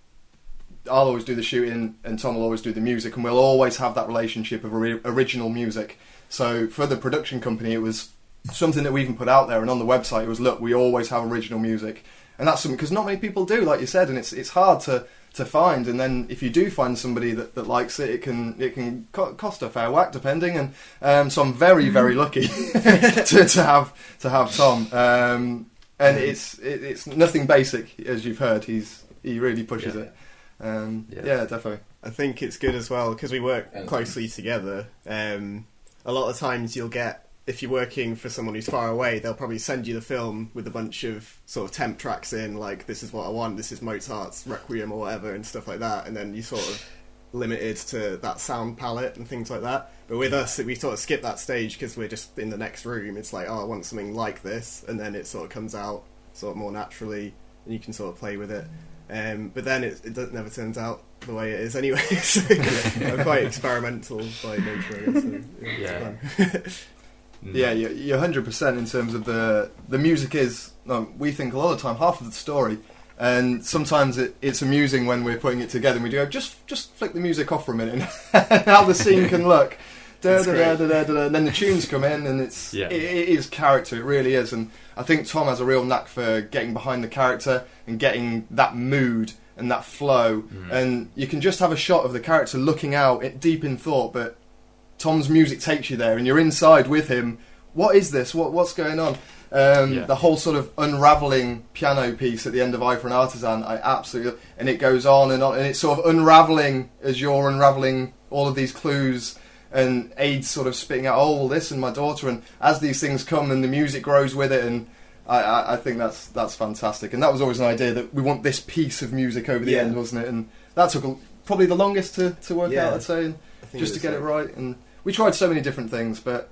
I'll always do the shooting and Tom will always do the music, and we'll always have that relationship of original music. So for the production company, it was something that we even put out there, and on the website it was, look, we always have original music. And that's something, because not many people do, like you said, and it's hard to find. And then if you do find somebody that likes it, it can cost a fair whack, depending. And so I'm very, very lucky to have Tom. and it's nothing basic, as you've heard. He really pushes it. Yeah, definitely.
I think it's good as well because we work closely together. A lot of times you'll get, if you're working for someone who's far away, they'll probably send you the film with a bunch of sort of temp tracks in, like, this is what I want, this is Mozart's Requiem or whatever, and stuff like that, and then you sort of limited to that sound palette and things like that. But with us, we sort of skip that stage because we're just in the next room. It's like, oh, I want something like this, and then it sort of comes out sort of more naturally, and you can sort of play with it. But then it never turns out the way it is anyway. So I'm quite experimental by nature, I guess. So,
yeah, you're 100% in terms of the music is. We think a lot of the time half of the story. And sometimes it's amusing when we're putting it together and we go, just flick the music off for a minute and how the scene can look. And then the tunes come in and it is character, it really is. And I think Tom has a real knack for getting behind the character and getting that mood and that flow. And you can just have a shot of the character looking out deep in thought, but Tom's music takes you there and you're inside with him. What is this? What's going on? The whole sort of unravelling piano piece at the end of Eye for an Artisan, I absolutely, and it goes on, and it's sort of unravelling as you're unravelling all of these clues, and Aid's sort of spitting out, oh, well, this and my daughter, and as these things come, and the music grows with it, and I think that's fantastic, and that was always an idea that we want this piece of music over the end, wasn't it? And that took probably the longest to work out, I'd say, just to get it right, and we tried so many different things, but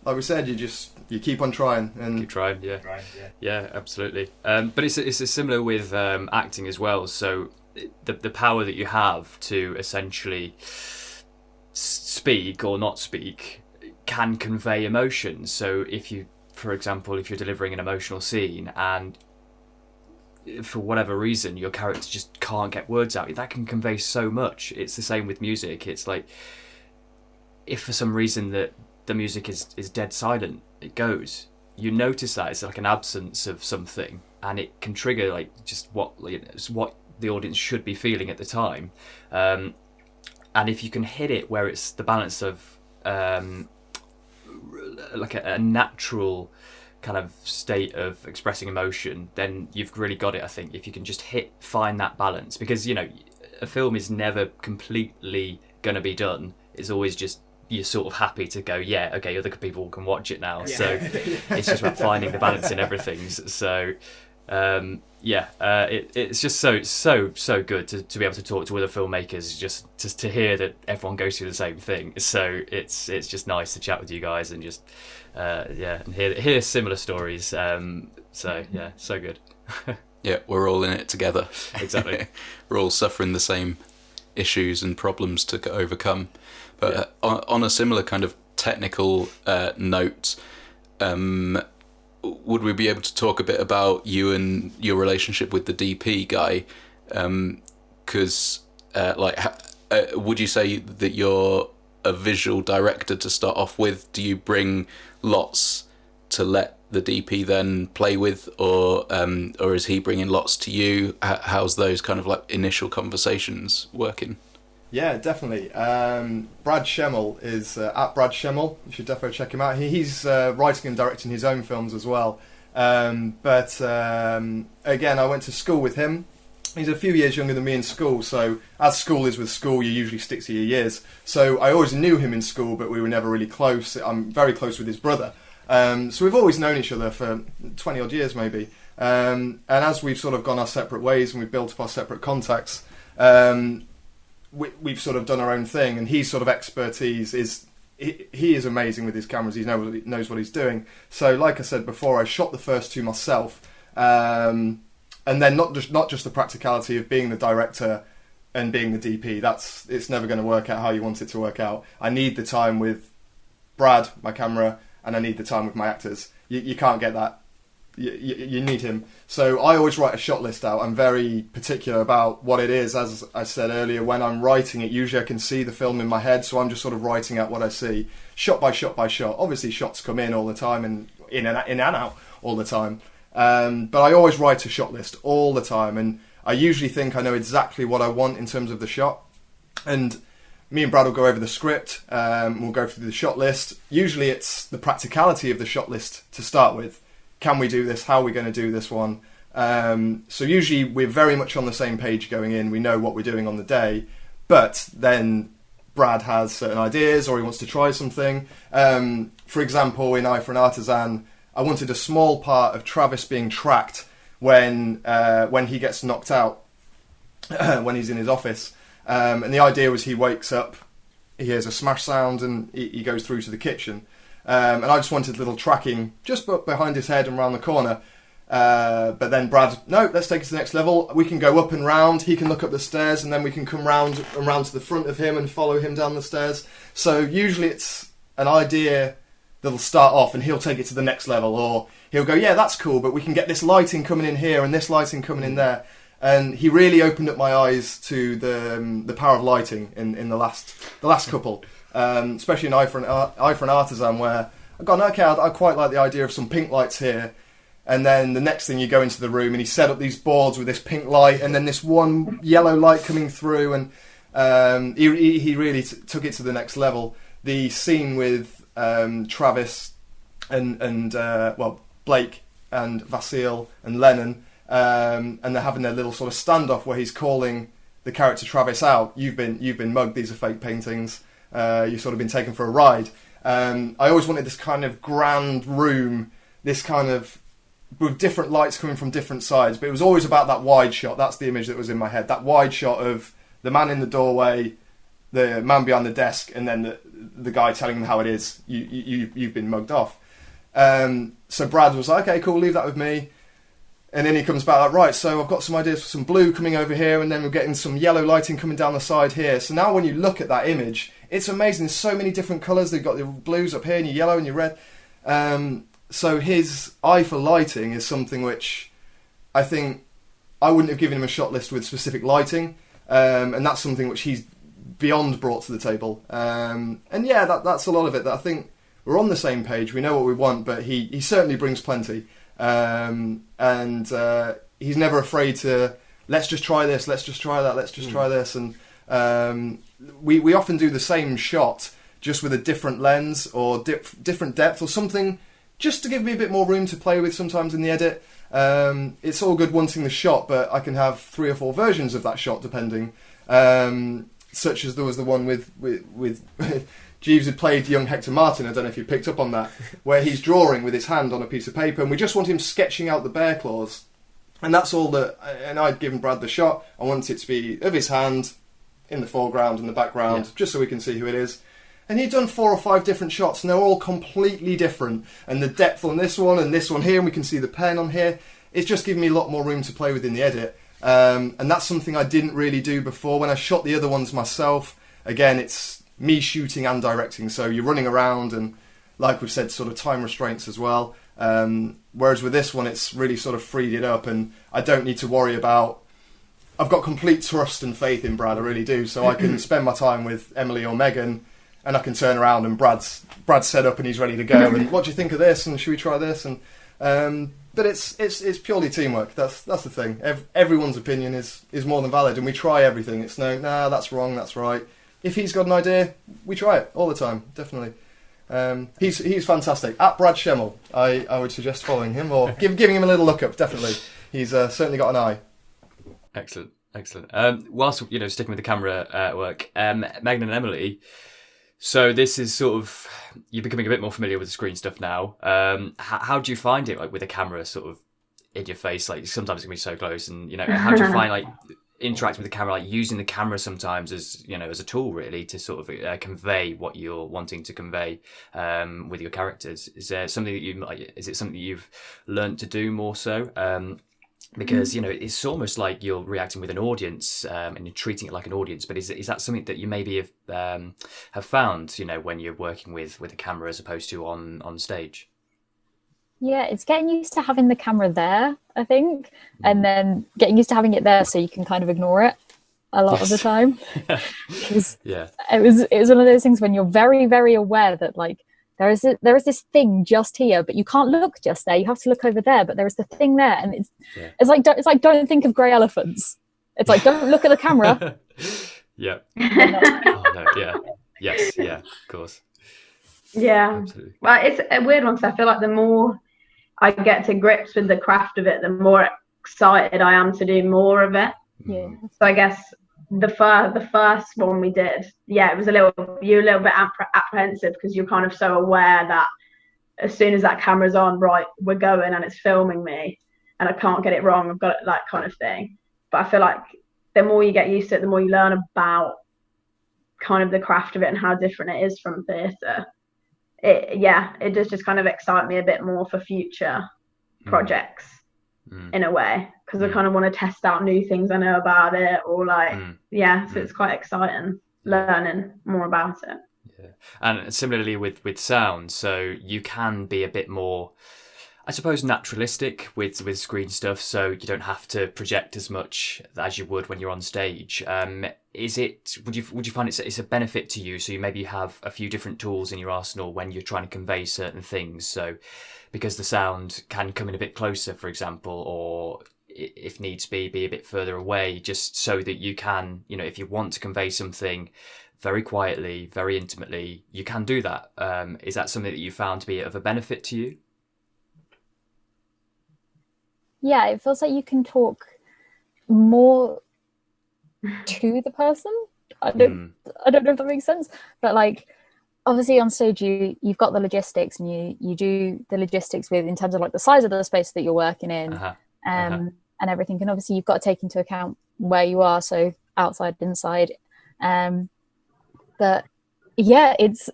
like we said, you keep on trying and
keep trying. Yeah, absolutely. But it's similar with acting as well. So the power that you have to essentially speak or not speak can convey emotion. So for example, if you're delivering an emotional scene and for whatever reason your character just can't get words out, that can convey so much. It's the same with music. It's like if for some reason that the music is dead silent, it goes. You notice that it's like an absence of something, and it can trigger like just what the audience should be feeling at the time. And if you can hit it where it's the balance of like a natural kind of state of expressing emotion, then you've really got it. I think if you can just find that balance, because a film is never completely going to be done. It's always just you're sort of happy to go, yeah, okay, other people can watch it now. Yeah. So it's just about finding the balance in everything. So it's just so good to be able to talk to other filmmakers, just to hear that everyone goes through the same thing. So it's just nice to chat with you guys and just and hear similar stories. So good.
Yeah, we're all in it together.
Exactly.
We're all suffering the same issues and problems to overcome. But on a similar kind of technical note, would we be able to talk a bit about you and your relationship with the DP guy? Because, would you say that you're a visual director to start off with? Do you bring lots to let the DP then play with, or is he bringing lots to you? How's those kind of like initial conversations working?
Yeah, definitely. Brad Schemmel is at Brad Schemmel. You should definitely check him out. He's writing and directing his own films as well. But again, I went to school with him. He's a few years younger than me in school, so as school is with school, you usually stick to your years. So I always knew him in school, but we were never really close. I'm very close with his brother. So we've always known each other for 20 odd years maybe. And as we've sort of gone our separate ways and we've built up our separate contacts, we've sort of done our own thing, and his sort of expertise is he is amazing with his cameras. He knows what he's doing. So, like I said before, I shot the first two myself, and then not just the practicality of being the director and being the DP. It's never going to work out how you want it to work out. I need the time with Brad, my camera, and I need the time with my actors. You can't get that. You need him. So I always write a shot list out. I'm very particular about what it is. As I said earlier, when I'm writing it, usually I can see the film in my head, so I'm just sort of writing out what I see, shot by shot by shot. Obviously shots come in all the time and in and out all the time, but I always write a shot list all the time, and I usually think I know exactly what I want in terms of the shot. And me and Brad will go over the script, we'll go through the shot list. Usually it's the practicality of the shot list to start with. can we do this? How are we going to do this one? So usually we're very much on the same page going in. We know what we're doing on the day, but then Brad has certain ideas or he wants to try something. For example, in Eye for an Artisan, I wanted a small part of Travis being tracked when he gets knocked out, when he's in his office. And the idea was he wakes up, he hears a smash sound, and he goes through to the kitchen. And I just wanted a little tracking just behind his head and round the corner. But then Brad, no, let's take it to the next level. We can go up and round. He can look up the stairs, and then we can come round to the front of him and follow him down the stairs. So usually it's an idea that'll start off, and he'll take it to the next level, or he'll go, yeah, that's cool, but we can get this lighting coming in here and this lighting coming in there. And he really opened up my eyes to the power of lighting in the last couple, especially in Eye for an Artisan, where I've gone, okay, I quite like the idea of some pink lights here. And then the next thing, you go into the room and he set up these boards with this pink light and then this one yellow light coming through, and he really took it to the next level. The scene with Travis and Blake and Vasil and Lennon, and they're having their little sort of standoff where he's calling the character Travis out. You've been mugged. These are fake paintings. You've sort of been taken for a ride. I always wanted this kind of grand room, this kind of with different lights coming from different sides, but it was always about that wide shot. That's the image that was in my head. That wide shot of the man in the doorway, the man behind the desk, and then the guy telling them how it is. You've been mugged off. So Brad was like, okay, cool, leave that with me. And then he comes back like, right, so I've got some ideas for some blue coming over here, and then we're getting some yellow lighting coming down the side here. So now when you look at that image, it's amazing. There's so many different colours. They've got the blues up here, and your yellow and your red. So his eye for lighting is something which I think I wouldn't have given him a shot list with specific lighting. And that's something which he's beyond brought to the table. And yeah, that's a lot of it. That I think we're on the same page. We know what we want, but he certainly brings plenty. And he's never afraid to, let's just try this, let's just try that, let's just try this. And we often do the same shot just with a different lens or different depth or something, just to give me a bit more room to play with sometimes in the edit. It's all good wanting the shot, but I can have 3 or 4 versions of that shot depending. Such as there was the one with Jeeves had played young Hector Martin, I don't know if you picked up on that, where he's drawing with his hand on a piece of paper, and we just want him sketching out the bear claws. And that's all that, and I'd given Brad the shot. I wanted it to be of his hand in the foreground and the background, just so we can see who it is. And he'd done 4 or 5 different shots, and they're all completely different. And the depth on this one and this one here, and we can see the pen on here. It's just given me a lot more room to play with in the edit. And that's something I didn't really do before. When I shot the other ones myself, again, it's me shooting and directing. So you're running around, and like we've said, sort of time restraints as well. Whereas with this one, it's really sort of freed it up, and I don't need to worry about... I've got complete trust and faith in Brad, I really do. So I can spend my time with Emily or Megan, and I can turn around and Brad's set up and he's ready to go. And what do you think of this? And should we try this? And but it's purely teamwork. That's the thing. Everyone's opinion is more than valid, and we try everything. It's that's wrong, that's right. If he's got an idea, we try it all the time. Definitely. He's fantastic. At Brad Schemmel, I would suggest following him or giving him a little look up. Definitely, he's certainly got an eye.
Excellent. Whilst sticking with the camera work, Megan and Emily. So this is sort of, you're becoming a bit more familiar with the screen stuff now. How do you find it, like with a camera sort of in your face? Like sometimes it can be so close, and how do you find like interacting with the camera, like using the camera sometimes as as a tool really to sort of convey what you're wanting to convey with your characters? Is there something that you like? Is it something that you've learned to do more so? Because it's almost like you're reacting with an audience and you're treating it like an audience. But is that something that you maybe have found when you're working with a camera as opposed to on stage?
Yeah, it's getting used to having the camera there, I think, and then getting used to having it there so you can kind of ignore it a lot of the time.
Yeah,
it was one of those things when you're very, very aware that like there is this thing just here, but you can't look just there. You have to look over there, but there is the thing there, and it's like don't think of grey elephants. It's like don't look at the camera.
Yeah. Oh, no, yeah. Yes. Yeah. Of course.
Yeah. Absolutely. Well, it's a weird one because I feel like the more I get to grips with the craft of it, the more excited I am to do more of it.
Yeah.
So I guess the first one we did, it was you're a little bit apprehensive because you're kind of so aware that as soon as that camera's on, right, we're going and it's filming me and I can't get it wrong. I've got it, that kind of thing. But I feel like the more you get used to it, the more you learn about kind of the craft of it and how different it is from theatre. It does just kind of excite me a bit more for future projects in a way, because I kind of want to test out new things I know about it, or so it's quite exciting learning more about it.
Yeah. And similarly with sound, so you can be a bit more, I suppose, naturalistic with screen stuff, so you don't have to project as much as you would when you're on stage. Would you find it's a benefit to you? So you have a few different tools in your arsenal when you're trying to convey certain things. So because the sound can come in a bit closer, for example, or if needs be a bit further away, just so that you can, if you want to convey something very quietly, very intimately, you can do that. Is that something that you found to be of a benefit to you?
Yeah, it feels like you can talk more to the person. I don't know if that makes sense, but like obviously on stage you've got the logistics, and you do the logistics in terms of like the size of the space that you're working in, and everything. And obviously you've got to take into account where you are, so outside, inside. But yeah, it's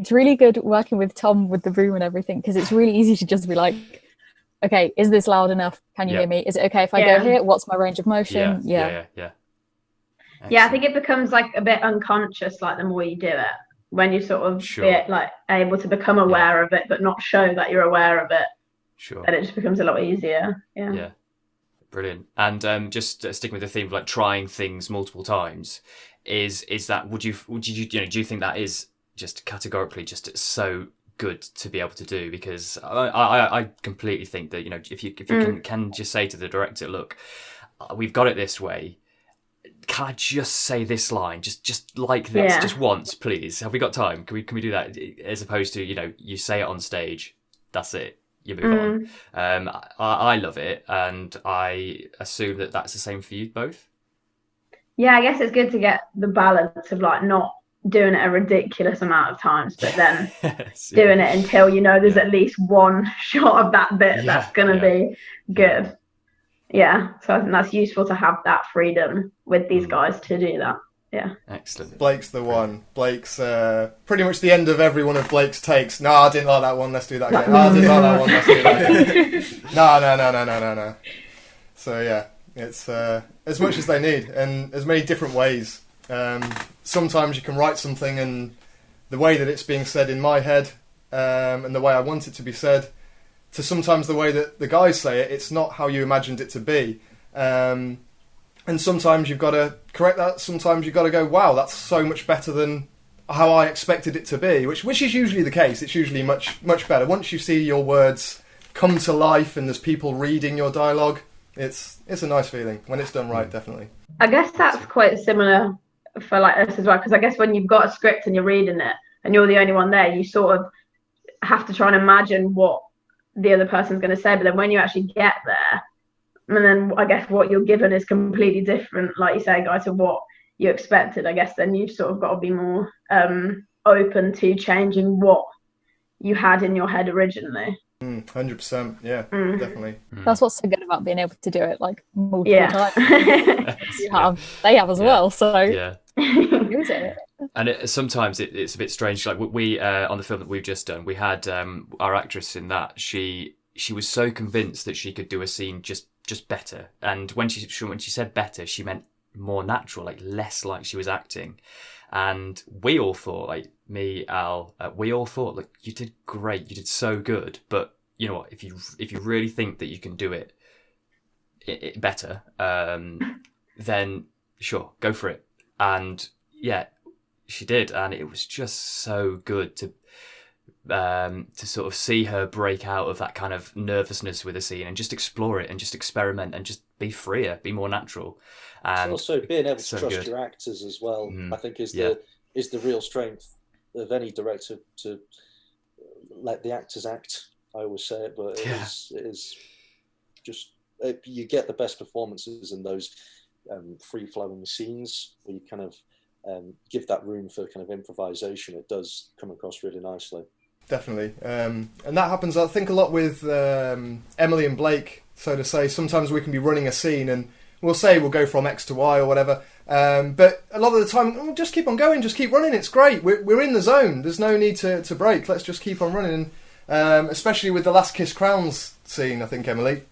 really good working with Tom with the room and everything, because it's really easy to just be like, okay, is this loud enough? Can you hear me? Is it okay if I go here? What's my range of motion?
Yeah.
I think it becomes like a bit unconscious, like the more you do it, when you sort of be like able to become aware of it, but not show that you're aware of it.
Sure.
And it just becomes a lot easier.
Yeah. Brilliant. And just sticking with the theme of like trying things multiple times, is that do you think that is just categorically just so good to be able to do? Because I completely think that if you can just say to the director, look, we've got it this way, can I just say this line just like this, just once, please? Have we got time? Can we do that? As opposed to you say it on stage, that's it, you move on. I love it, and I assume that that's the same for you both.
I guess it's good to get the balance of like not doing it a ridiculous amount of times, but then doing it until there's at least one shot of that bit that's going to be good. So I think that's useful to have that freedom with these guys to do that.
Excellent.
Blake's the one. Blake's pretty much the end of every one of Blake's takes. No, I didn't like that one, let's do that again. No, I didn't like that one, let's do that again. No. So yeah, it's as much as they need, and as many different ways. Sometimes you can write something and the way that it's being said in my head, and the way I want it to be said, to sometimes the way that the guys say it, it's not how you imagined it to be. And sometimes you've got to correct that. Sometimes you've got to go, wow, that's so much better than how I expected it to be, which is usually the case. It's usually much better. Once you see your words come to life and there's people reading your dialogue, it's a nice feeling when it's done right, definitely.
I guess that's quite similar for like us as well, because I guess when you've got a script and you're reading it and you're the only one there, you sort of have to try and imagine what the other person's going to say, but then when you actually get there, and then I guess what you're given is completely different, like you say, Guy, to what you expected, I guess then you've sort of got to be more open to changing what you had in your head originally.
100%, yeah, definitely.
That's what's so good about being able to do it like multiple times. They have as well, so use it.
And sometimes it's a bit strange. Like we on the film that we've just done, we had our actress in that. She was so convinced that she could do a scene just better. And when she said better, she meant more natural, like less like she was acting. And we all thought, like me, Al, we all thought, like, you did great, you did so good. But you know what? If you really think that you can do it better, then sure, go for it. And yeah, she did, and it was just so good to sort of see her break out of that kind of nervousness with a scene and just explore it and just experiment and just be freer, be more natural. And
also being able to trust your actors as well, I think is the real strength of any director, to let the actors act I always say it, but it is just you get the best performances in those free-flowing scenes where you kind of give that room for kind of improvisation. It does come across really nicely.
Definitely. And that happens, I think, a lot with Emily and Blake, so to say. Sometimes we can be running a scene and we'll say we'll go from X to Y or whatever. But a lot of the time, just keep on going, just keep running. It's great. We're in the zone. There's no need to break. Let's just keep on running. Especially with the Last Kiss Crowns scene, I think, Emily.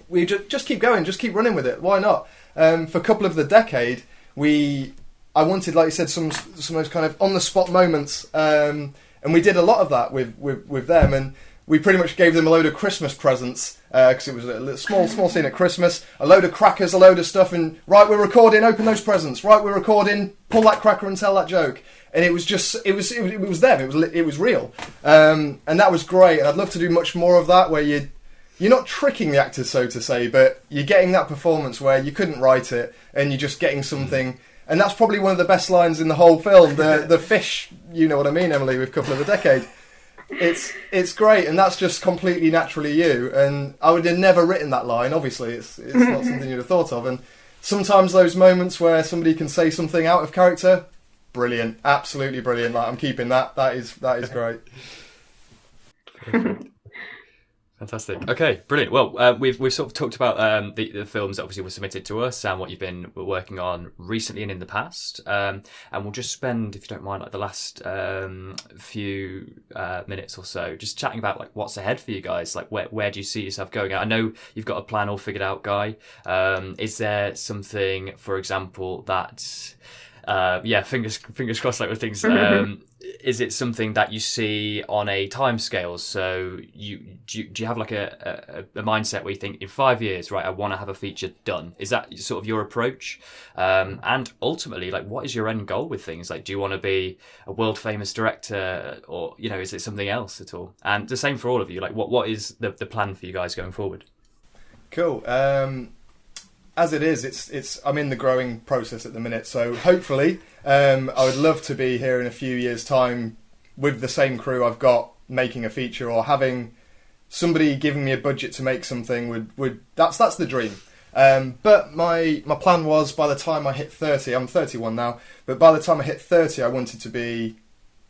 We just keep going, just keep running with it. Why not? For a couple of the decade, I wanted, like you said, some of those kind of on-the-spot moments. And we did a lot of that with them, and we pretty much gave them a load of Christmas presents, because it was a small scene at Christmas, a load of crackers, a load of stuff, and right, we're recording, open those presents, right, we're recording, pull that cracker and tell that joke. And it was just, it was them, it was real. And that was great, and I'd love to do much more of that, where you're not tricking the actors, so to say, but you're getting that performance where you couldn't write it, and you're just getting something. And that's probably one of the best lines in the whole film. The fish, you know what I mean, Emily, with Couple of a Decade. It's great, and that's just completely naturally you. And I would have never written that line, obviously. It's not something you'd have thought of. And sometimes those moments where somebody can say something out of character, brilliant, absolutely brilliant. Like, I'm keeping that. That is great.
Fantastic. Okay, brilliant. Well, we've sort of talked about the films that obviously were submitted to us and what you've been working on recently and in the past. And we'll just spend, if you don't mind, like the last few minutes or so just chatting about like what's ahead for you guys. Like where do you see yourself going? I know you've got a plan all figured out, Guy. Is there something, for example, that fingers crossed, like with things. Is it something that you see on a time scale? So do you have like a mindset where you think in 5 years, right, I want to have a feature done? Is that sort of your approach? And ultimately, like, what is your end goal with things? Like, do you want to be a world famous director, or, you know, is it something else at all? And the same for all of you. Like, what is the plan for you guys going forward?
Cool. As it is, it's I'm in the growing process at the minute, so hopefully I would love to be here in a few years' time with the same crew I've got making a feature, or having somebody giving me a budget to make something would that's the dream. But my plan was, by the time I hit 30, I'm 31 now, but by the time I hit 30 I wanted to be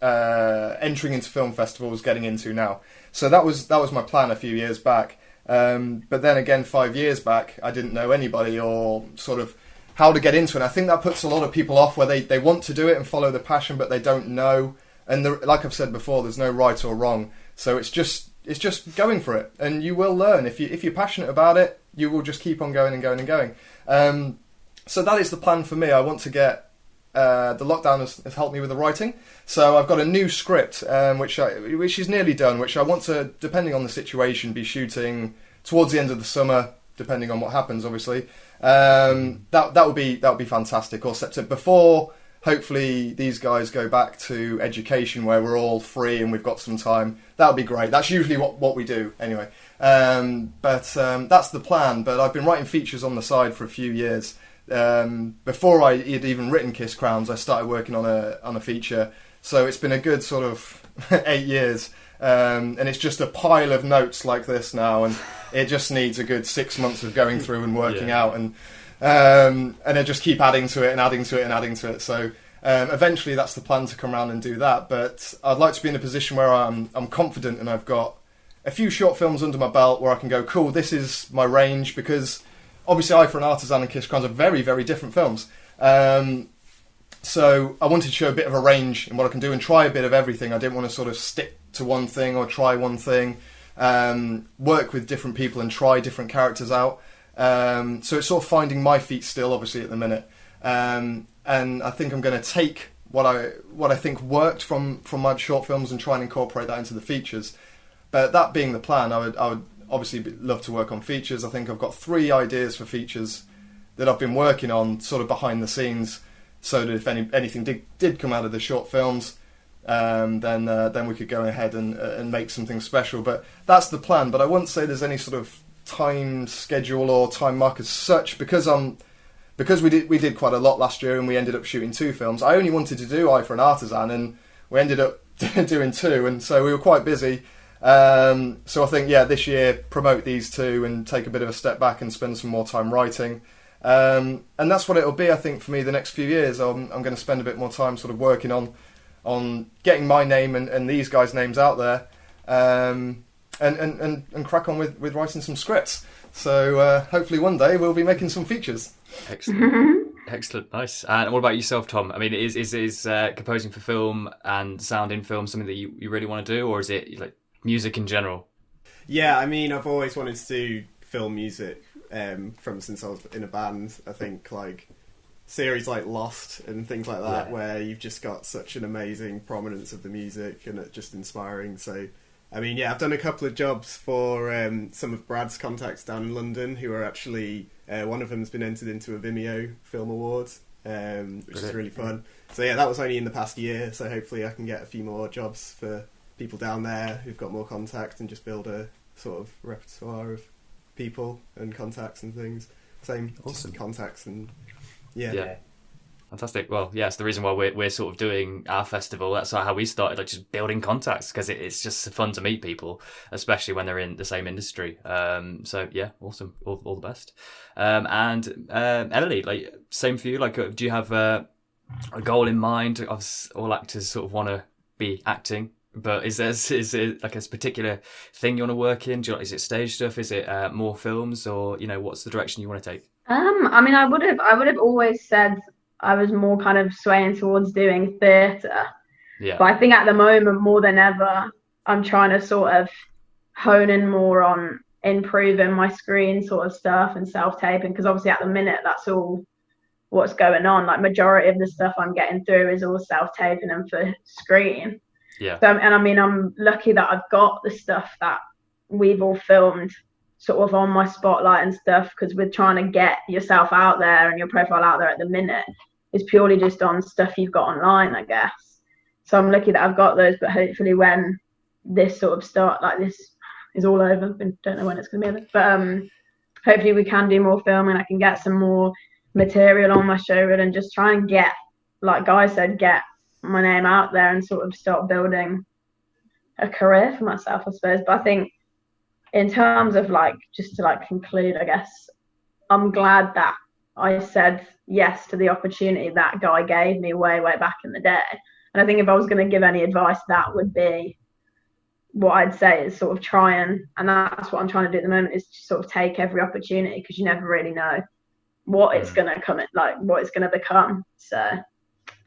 entering into film festivals, getting into now. So that was my plan a few years back. But then again, 5 years back, I didn't know anybody or sort of how to get into it. And I think that puts a lot of people off, where they want to do it and follow the passion, but they don't know. And like I've said before, there's no right or wrong. So it's just going for it, and you will learn. If you're passionate about it, you will just keep on going and going and going. So that is the plan for me. I want to get. The lockdown has helped me with the writing, so I've got a new script which is nearly done, which I want to, depending on the situation, be shooting towards the end of the summer, depending on what happens, obviously. That would be fantastic, or September, before hopefully these guys go back to education, where we're all free and we've got some time. That would be great. That's usually what we do anyway. But that's the plan. But I've been writing features on the side for a few years. Before I had even written Kiss Crowns, I started working on a feature. So it's been a good sort of 8 years, and it's just a pile of notes like this now, and it just needs a good 6 months of going through and working out, and I just keep adding to it and adding to it and adding to it. So eventually that's the plan, to come around and do that. But I'd like to be in a position where I'm confident and I've got a few short films under my belt where I can go, cool, this is my range, because obviously Eye for an Artisan and Kiss Crowns are very, very different films. So I wanted to show a bit of a range in what I can do and try a bit of everything. I didn't want to sort of stick to one thing or try one thing. Work with different people and try different characters out. So it's sort of finding my feet still, obviously, at the minute. And I think I'm going to take what I think worked from my short films and try and incorporate that into the features. But that being the plan, I would obviously love to work on features. I think I've got 3 ideas for features that I've been working on sort of behind the scenes, so that if anything did come out of the short films, then we could go ahead and make something special. But that's the plan. But I wouldn't say there's any sort of time schedule or time mark as such, because we did quite a lot last year and we ended up shooting 2 films. I only wanted to do Eye for an Artisan, and we ended up doing 2, and so we were quite busy. So I think, this year, promote these two and take a bit of a step back and spend some more time writing. And that's what it'll be, I think, for me the next few years. I'm going to spend a bit more time sort of working on getting my name and these guys' names out there, and crack on with writing some scripts. So hopefully one day we'll be making some features.
Excellent. Excellent, nice. And what about yourself, Tom? I mean, is composing for film and sound in film something that you really want to do, or is it like music in general?
Yeah, I mean, I've always wanted to do film music from since I was in a band. I think like series like Lost and things like that, where you've just got such an amazing prominence of the music and it's just inspiring. So, I mean, I've done a couple of jobs for some of Brad's contacts down in London, who are actually one of them's been entered into a Vimeo Film Awards, which is really fun. So that was only in the past year. So hopefully I can get a few more jobs for people down there who've got more contacts and just build a sort of repertoire of people and contacts and things. Awesome contacts and
fantastic. Well, it's the reason why we're sort of doing our festival. That's how we started, like just building contacts, because it's just fun to meet people, especially when they're in the same industry. So awesome. All the best. And Emily, like same for you. Like, do you have a goal in mind? All actors sort of want to be acting, but is it like a particular thing you want to work in? Is it stage stuff? Is it more films, or what's the direction you want to take?
I mean, I would have always said I was more kind of swaying towards doing theatre.
Yeah.
But I think at the moment, more than ever, I'm trying to sort of hone in more on improving my screen sort of stuff and self-taping, because obviously at the minute, that's all what's going on. Like majority of the stuff I'm getting through is all self-taping and for screen.
Yeah.
So, and I mean, I'm lucky that I've got the stuff that we've all filmed sort of on my spotlight and stuff, because we're trying to get yourself out there and your profile out there at the minute is purely just on stuff you've got online, I guess. So I'm lucky that I've got those, but hopefully when this sort of start, like this is all over, I don't know when it's going to be over, but hopefully we can do more filming. I can get some more material on my show reel and just try and get, like Guy said, get my name out there and sort of start building a career for myself, I suppose. But I think in terms of like, just to like conclude, I guess I'm glad that I said yes to the opportunity that Guy gave me way back in the day. And I think if I was going to give any advice, that would be what I'd say is sort of try and that's what I'm trying to do at the moment, is to sort of take every opportunity, because you never really know what it's going to come, like what it's going to become. So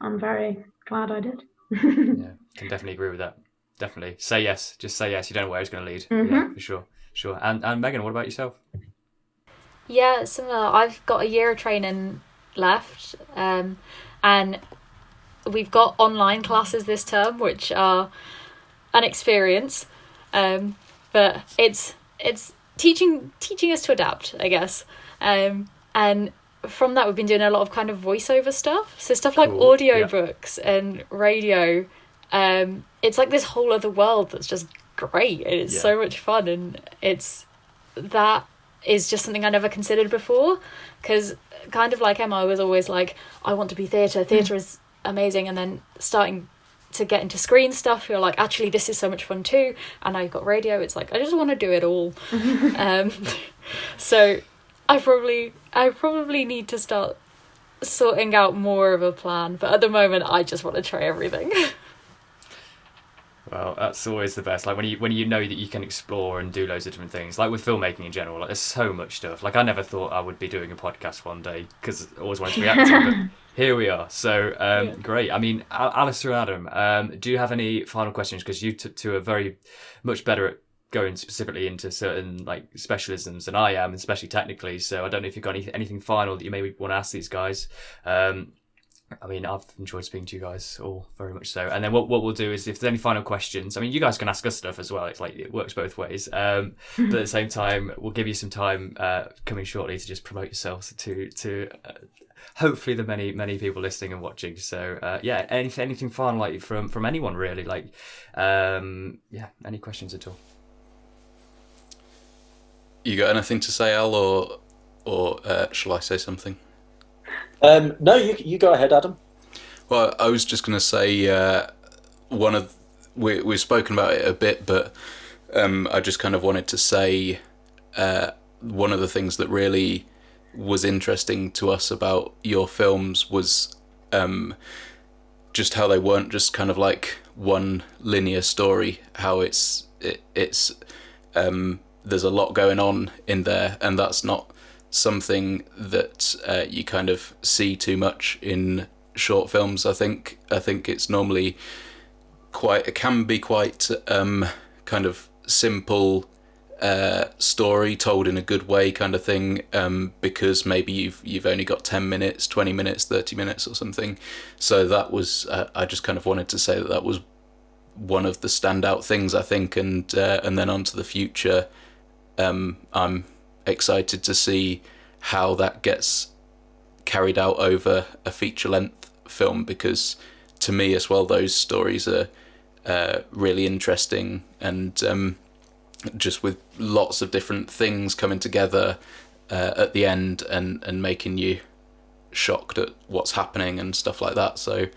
I'm very glad I did.
Can definitely agree with that. Definitely say yes. Just say yes. You don't know where it's going to lead.
Mm-hmm.
Yeah, for sure. And Megan, what about yourself?
Yeah, similar. I've got a year of training left, and we've got online classes this term, which are an experience, but it's teaching us to adapt, I guess. And from that, we've been doing a lot of kind of voiceover stuff, so stuff like audiobooks and radio. It's like this whole other world that's just great. It's so much fun, and that is just something I never considered before, because kind of like Emma, I was always like, I want to be theatre is amazing, and then starting to get into screen stuff, you're like, actually this is so much fun too. And now you've got radio, it's like I just want to do it all. So I probably need to start sorting out more of a plan, but at the moment I just want to try everything.
Well, that's always the best. Like when you know that you can explore and do loads of different things. Like with filmmaking in general, like there's so much stuff. Like I never thought I would be doing a podcast one day, because I always wanted to be acting. But here we are. So great. I mean, Alistair and Adam, do you have any final questions? Because you two are very much better at going specifically into certain like specialisms than I am, especially technically. So I don't know if you've got anything final that you maybe want to ask these guys. I mean, I've enjoyed speaking to you guys all very much so. And then what we'll do is, if there's any final questions, I mean, you guys can ask us stuff as well. It's like, it works both ways. But at the same time, we'll give you some time coming shortly to just promote yourselves to hopefully the many people listening and watching. So anything final like from anyone really, like any questions at all?
You got anything to say, Al, or shall I say something?
No, you go ahead, Adam.
Well, I was just going to say we've spoken about it a bit, but I just kind of wanted to say one of the things that really was interesting to us about your films was just how they weren't just kind of like one linear story, how it's there's a lot going on in there, and that's not something that you kind of see too much in short films. I think it's normally it can be quite kind of simple story told in a good way kind of thing, because maybe you've only got 10 minutes, 20 minutes, 30 minutes or something. So that was I just kind of wanted to say that was one of the standout things, I think, and then on to the future. I'm excited to see how that gets carried out over a feature-length film, because to me as well, those stories are really interesting, and just with lots of different things coming together at the end and making you shocked at what's happening and stuff like that. So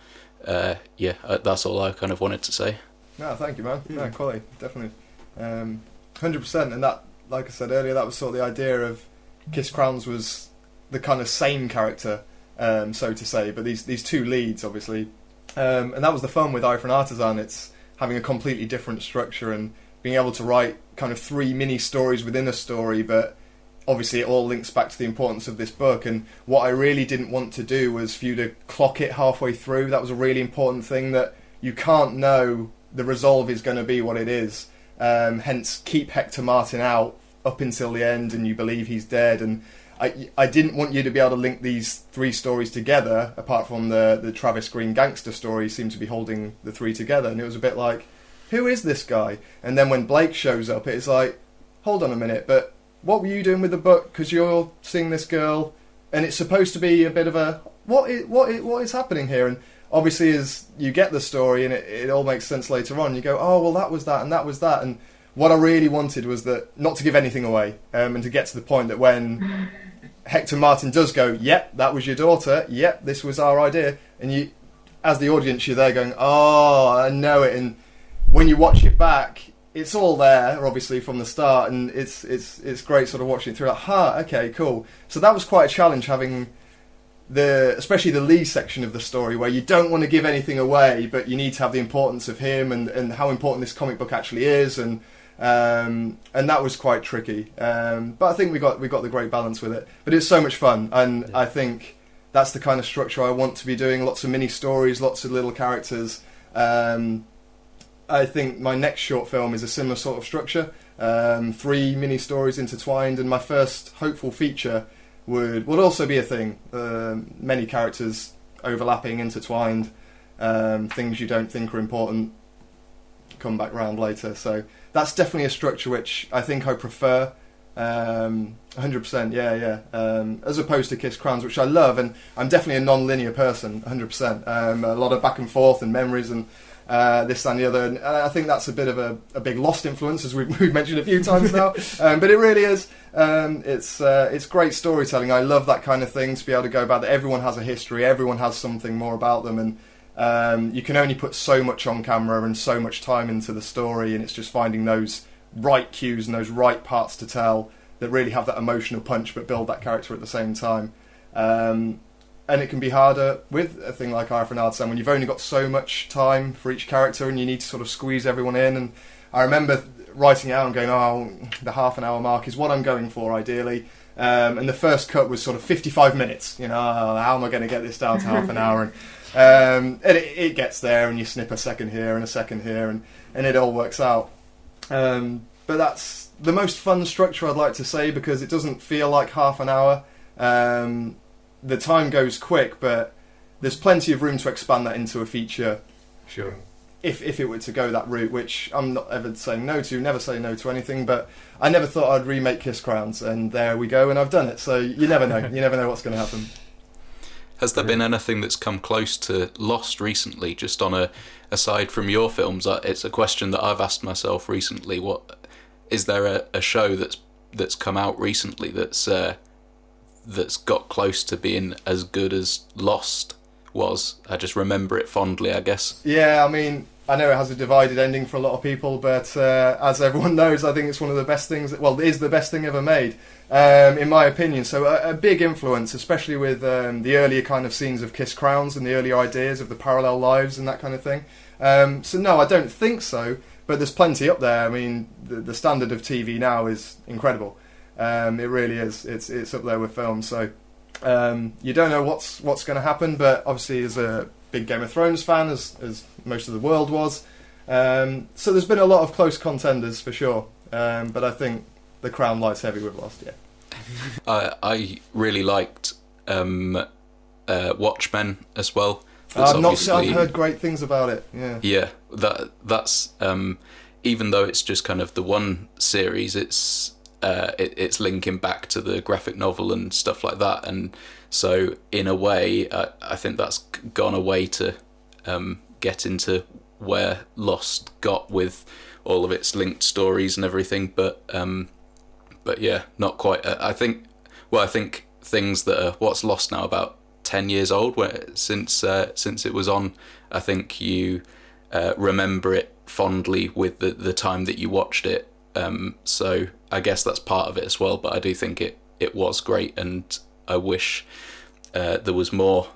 that's all I kind of wanted to say.
No, thank you, man. No, quality, definitely. 100%. And that, like I said earlier, that was sort of the idea of Kiss Crowns was the kind of same character, so to say, but these two leads, obviously. And that was the fun with Eye for an Artisan. It's having a completely different structure and being able to write kind of 3 mini stories within a story, but obviously it all links back to the importance of this book. And what I really didn't want to do was for you to clock it halfway through. That was a really important thing, that you can't know the resolve is going to be what it is. Hence, keep Hector Martin out up until the end and you believe he's dead. And I didn't want you to be able to link these 3 stories together, apart from the Travis Green gangster story seemed to be holding the 3 together. And it was a bit like, who is this guy? And then when Blake shows up, it's like, hold on a minute, but what were you doing with the book? Because you're seeing this girl, and it's supposed to be a bit of a, what is happening here? And obviously as you get the story and it all makes sense later on, you go, oh, well, that was that and that was that. And what I really wanted was that, not to give anything away, and to get to the point that when Hector Martin does go, yep, that was your daughter, yep, this was our idea, and you, as the audience, you're there going, oh, I know it. And when you watch it back, it's all there, obviously, from the start, and it's great sort of watching it through, like, okay, cool. So that was quite a challenge, having especially the Lee section of the story, where you don't want to give anything away, but you need to have the importance of him and how important this comic book actually is, and that was quite tricky. But I think we got the great balance with it. But it's so much fun, and I think that's the kind of structure I want to be doing. Lots of mini stories, lots of little characters. I think my next short film is a similar sort of structure. 3 mini stories intertwined, and my first hopeful feature would also be a thing. Many characters overlapping, intertwined, things you don't think are important come back round later. So that's definitely a structure which I think I prefer. 100%, yeah. As opposed to Kiss Crowns, which I love, and I'm definitely a non-linear person, 100%. A lot of back and forth and memories and this and the other, and I think that's a bit of a big lost influence, as we've mentioned a few times now. But it really is. It's great storytelling. I love that kind of thing, to be able to go about that. Everyone has a history. Everyone has something more about them, and you can only put so much on camera and so much time into the story, and it's just finding those right cues and those right parts to tell that really have that emotional punch but build that character at the same time. And it can be harder with a thing like Eye for an Artisan, when you've only got so much time for each character and you need to sort of squeeze everyone in. And I remember writing it out and going, oh, the half an hour mark is what I'm going for, ideally. And the first cut was sort of 55 minutes. You know, how am I going to get this down to half an hour? And it gets there, and you snip a second here and a second here, and it all works out. But that's the most fun structure, I'd like to say, because it doesn't feel like half an hour. The time goes quick, but there's plenty of room to expand that into a feature.
Sure.
If it were to go that route, which I'm not ever saying no to, never say no to anything, but I never thought I'd remake Kiss Crowns, and there we go, and I've done it. So you never know. You never know what's going to happen.
Has there been anything that's come close to Lost recently, just on aside from your films? It's a question that I've asked myself recently. What is there a show that's come out recently that's got close to being as good as Lost was? I just remember it fondly, I guess.
Yeah, I mean, I know it has a divided ending for a lot of people, but as everyone knows, I think it's one of the best things. Well, it is the best thing ever made, in my opinion. So a big influence, especially with the earlier kind of scenes of Kiss Crowns and the earlier ideas of the parallel lives and that kind of thing. So no, I don't think so. But there's plenty up there. I mean, the standard of TV now is incredible. It really is. It's up there with film. So you don't know what's going to happen, but obviously as a big Game of Thrones fan, as most of the world was, so there's been a lot of close contenders for sure. But I think the crown lies heavy with Lost. Yeah.
I really liked Watchmen as well.
I've heard great things about it.
Yeah. That's even though it's just kind of the one series, it's linking back to the graphic novel and stuff like that, and so in a way, I think that's gone away to get into where Lost got with all of its linked stories and everything. But yeah, not quite. I think things that are what's Lost now about 10 years old, since it was on. I think you remember it fondly with the time that you watched it. So I guess that's part of it as well. But I do think it was great, and I wish there was more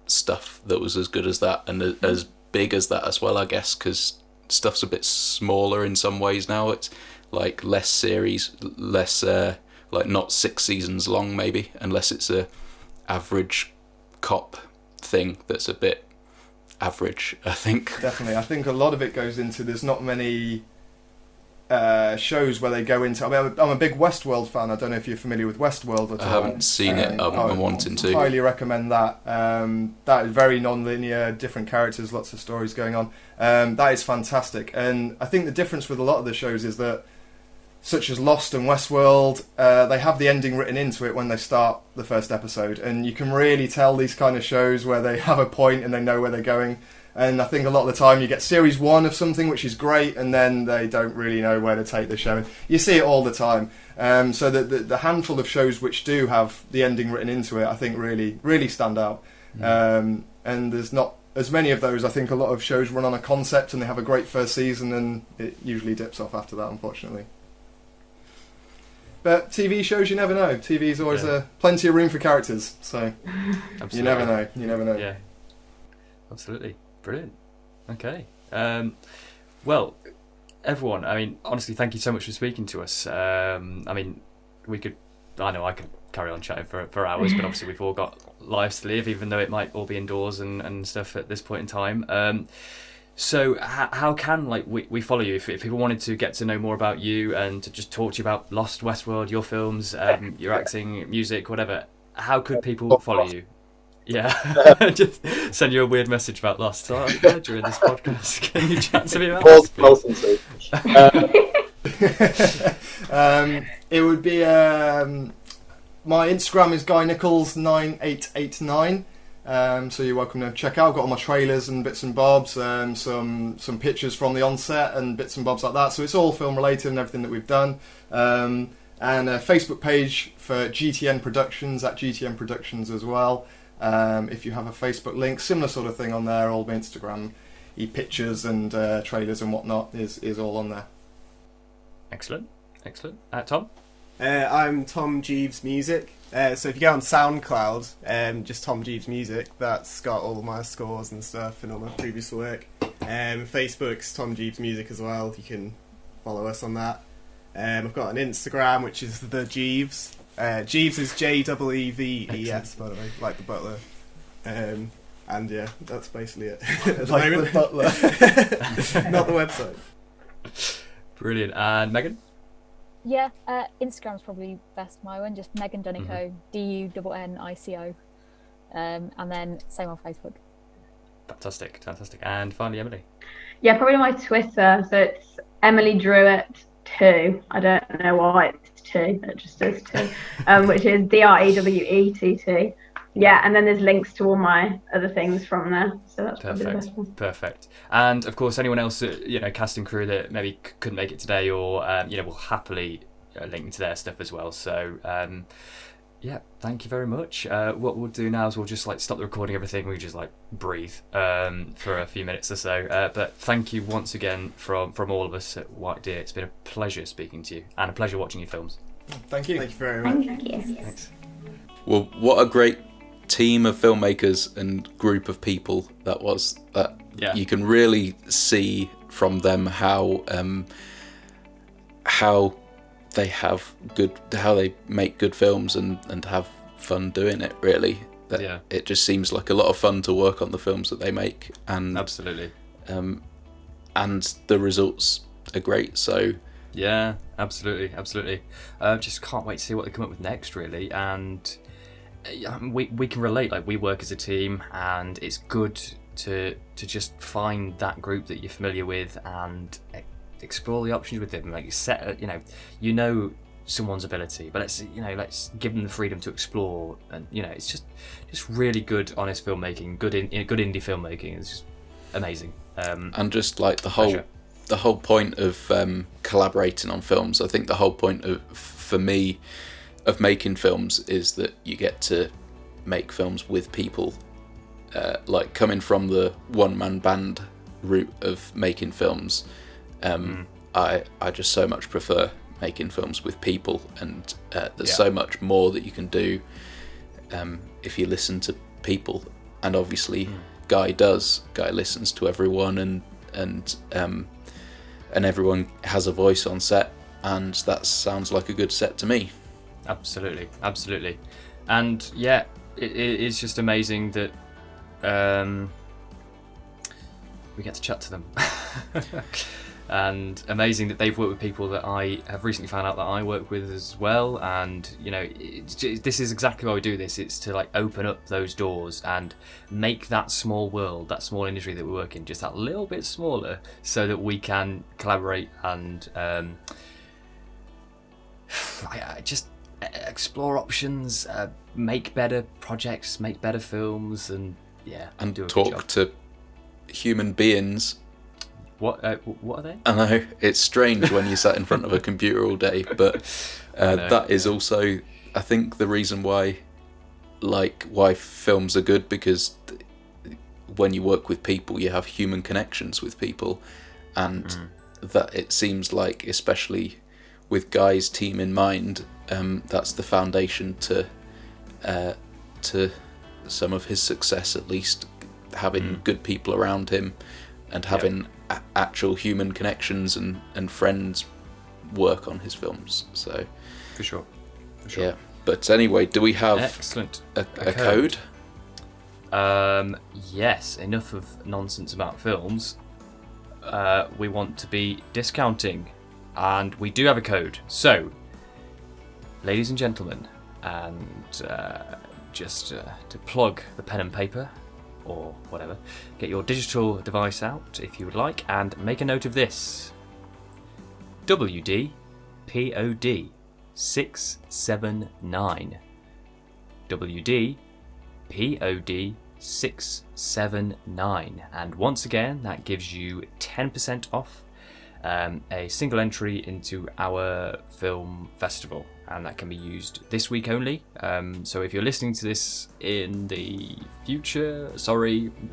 stuff that was as good as that and as big as that as well, I guess, because stuff's a bit smaller in some ways now. It's like less series, less like not 6 seasons long maybe, unless it's a average cop thing that's a bit average, I think.
Definitely. I think a lot of it goes into there's not many shows where they go into. I mean, I'm a big Westworld fan. I don't know if you're familiar with Westworld at all.
I haven't seen it. I'm wanting to.
Highly recommend that. That is very non-linear, different characters, lots of stories going on. That is fantastic. And I think the difference with a lot of the shows is that, such as Lost and Westworld, they have the ending written into it when they start the first episode, and you can really tell these kind of shows where they have a point and they know where they're going. And I think a lot of the time you get series 1 of something which is great, and then they don't really know where to take the show. You see it all the time. So the handful of shows which do have the ending written into it, I think really, really stand out. And there's not as many of those. I think a lot of shows run on a concept and they have a great first season, and it usually dips off after that, unfortunately. But TV shows, you never know. TV's always plenty of room for characters, so you never know. You never know.
Yeah, absolutely. Brilliant. Okay. Well, everyone, I mean, honestly, thank you so much for speaking to us. I mean, I know I could carry on chatting for hours, but obviously we've all got lives to live, even though it might all be indoors and stuff at this point in time. So how can we follow you if people wanted to get to know more about you and to just talk to you about Lost, Westworld, your films, your acting, music, whatever? How could people follow you? Yeah, just send you a weird message about Lost. So I'm glad you're in this podcast. Can you chat to me about Lost, please?
It would be my Instagram is GuyNichols9889. So you're welcome to check out. I've got all my trailers and bits and bobs, some pictures from the onset and bits and bobs like that. So it's all film related and everything that we've done. And a Facebook page for GTN Productions at GTN Productions as well. If you have a Facebook link, similar sort of thing on there. All my Instagram pictures and trailers and whatnot is all on there.
Excellent. Tom?
I'm Tom Jeeves Music. So if you go on SoundCloud, just Tom Jeeves Music, that's got all of my scores and stuff and all my previous work. Facebook's Tom Jeeves Music as well. You can follow us on that. I've got an Instagram which is the Jeeves. Jeeves is Jeeves, by the way, like the butler. And yeah, that's basically it.
Like the butler.
Not the website.
Brilliant. And Megan?
Yeah, Instagram's probably best. My one, just Megan Dunnico, Dunnico, and then same on Facebook.
Fantastic. And finally, Emily.
Yeah, probably my Twitter. So it's Emily Drewett 2. I don't know why it's 2. It just is 2. Which is DREWETT. Yeah, and then there's links to all my other things from there. So that's
perfect. And of course, anyone else, casting crew that maybe couldn't make it today, or will happily link to their stuff as well. So Yeah, thank you very much. What we'll do now is we'll just stop the recording, everything. We just breathe for a few minutes or so. But thank you once again from all of us at White Deer. It's been a pleasure speaking to you and a pleasure watching your films.
Thank you. Thank you very much.
Thank you.
Thanks.
Well, what a great team of filmmakers and group of people that was. You can really see from them how they make good films and have fun doing it. Really, it just seems like a lot of fun to work on the films that they make, and
absolutely,
and the results are great. So
yeah, absolutely. Just can't wait to see what they come up with next, really. And we can relate. We work as a team, and it's good to just find that group that you're familiar with and explore the options with them. You know someone's ability, but let's give them the freedom to explore. And it's just really good, honest filmmaking, good indie filmmaking. It's just amazing.
And just the whole point of collaborating on films. I think the whole point for me of making films is that you get to make films with people. Coming from the one-man band route of making films, I just so much prefer making films with people, and there's so much more that you can do if you listen to people. And obviously, Guy listens to everyone, and everyone has a voice on set, and that sounds like a good set to me.
Absolutely. And yeah, it is just amazing that we get to chat to them. And amazing that they've worked with people that I have recently found out that I work with as well. And this is exactly why we do this. It's to open up those doors and make that small world, that small industry that we work in, just that little bit smaller, so that we can collaborate and just explore options, make better projects, make better films, and do a
talk to human beings.
What are they?
I know, it's strange when you sat in front of a computer all day, but that is also, I think, the reason why films are good, because when you work with people, you have human connections with people, and that it seems like, especially with Guy's team in mind, that's the foundation to some of his success, at least, having good people around him and having actual human connections and friends work on his films. So
for sure.
Yeah, but anyway, do we have
excellent
a code?
Yes, enough of nonsense about films. We want to be discounting, and we do have a code. So, ladies and gentlemen, and just to plug the pen and paper or whatever, get your digital device out if you would like, and make a note of this. WDPOD 679. WDPOD 679. And once again, that gives you 10% off a single entry into our film festival, and that can be used this week only. So if you're listening to this in the future,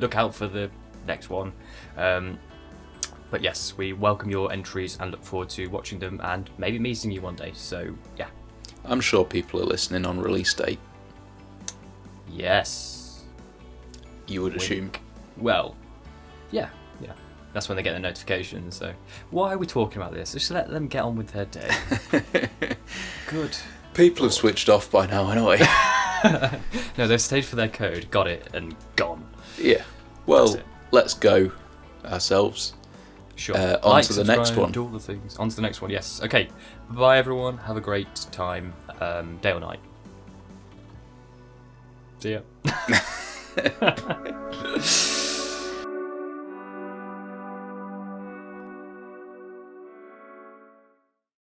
look out for the next one. But yes, we welcome your entries and look forward to watching them and maybe meeting you one day. So yeah,
I'm sure people are listening on release date.
Yes,
you would assume.
Well, yeah. That's when they get the notification. So why are we talking about this? Just let them get on with their day. Good.
People have switched off by now anyway.
No, they've stayed for their code, got it, and gone.
Yeah. Well, let's go ourselves.
Sure.
On to the next one.
Do all the things. On to the next one, yes. Okay. Bye, everyone. Have a great time, day or night. See ya.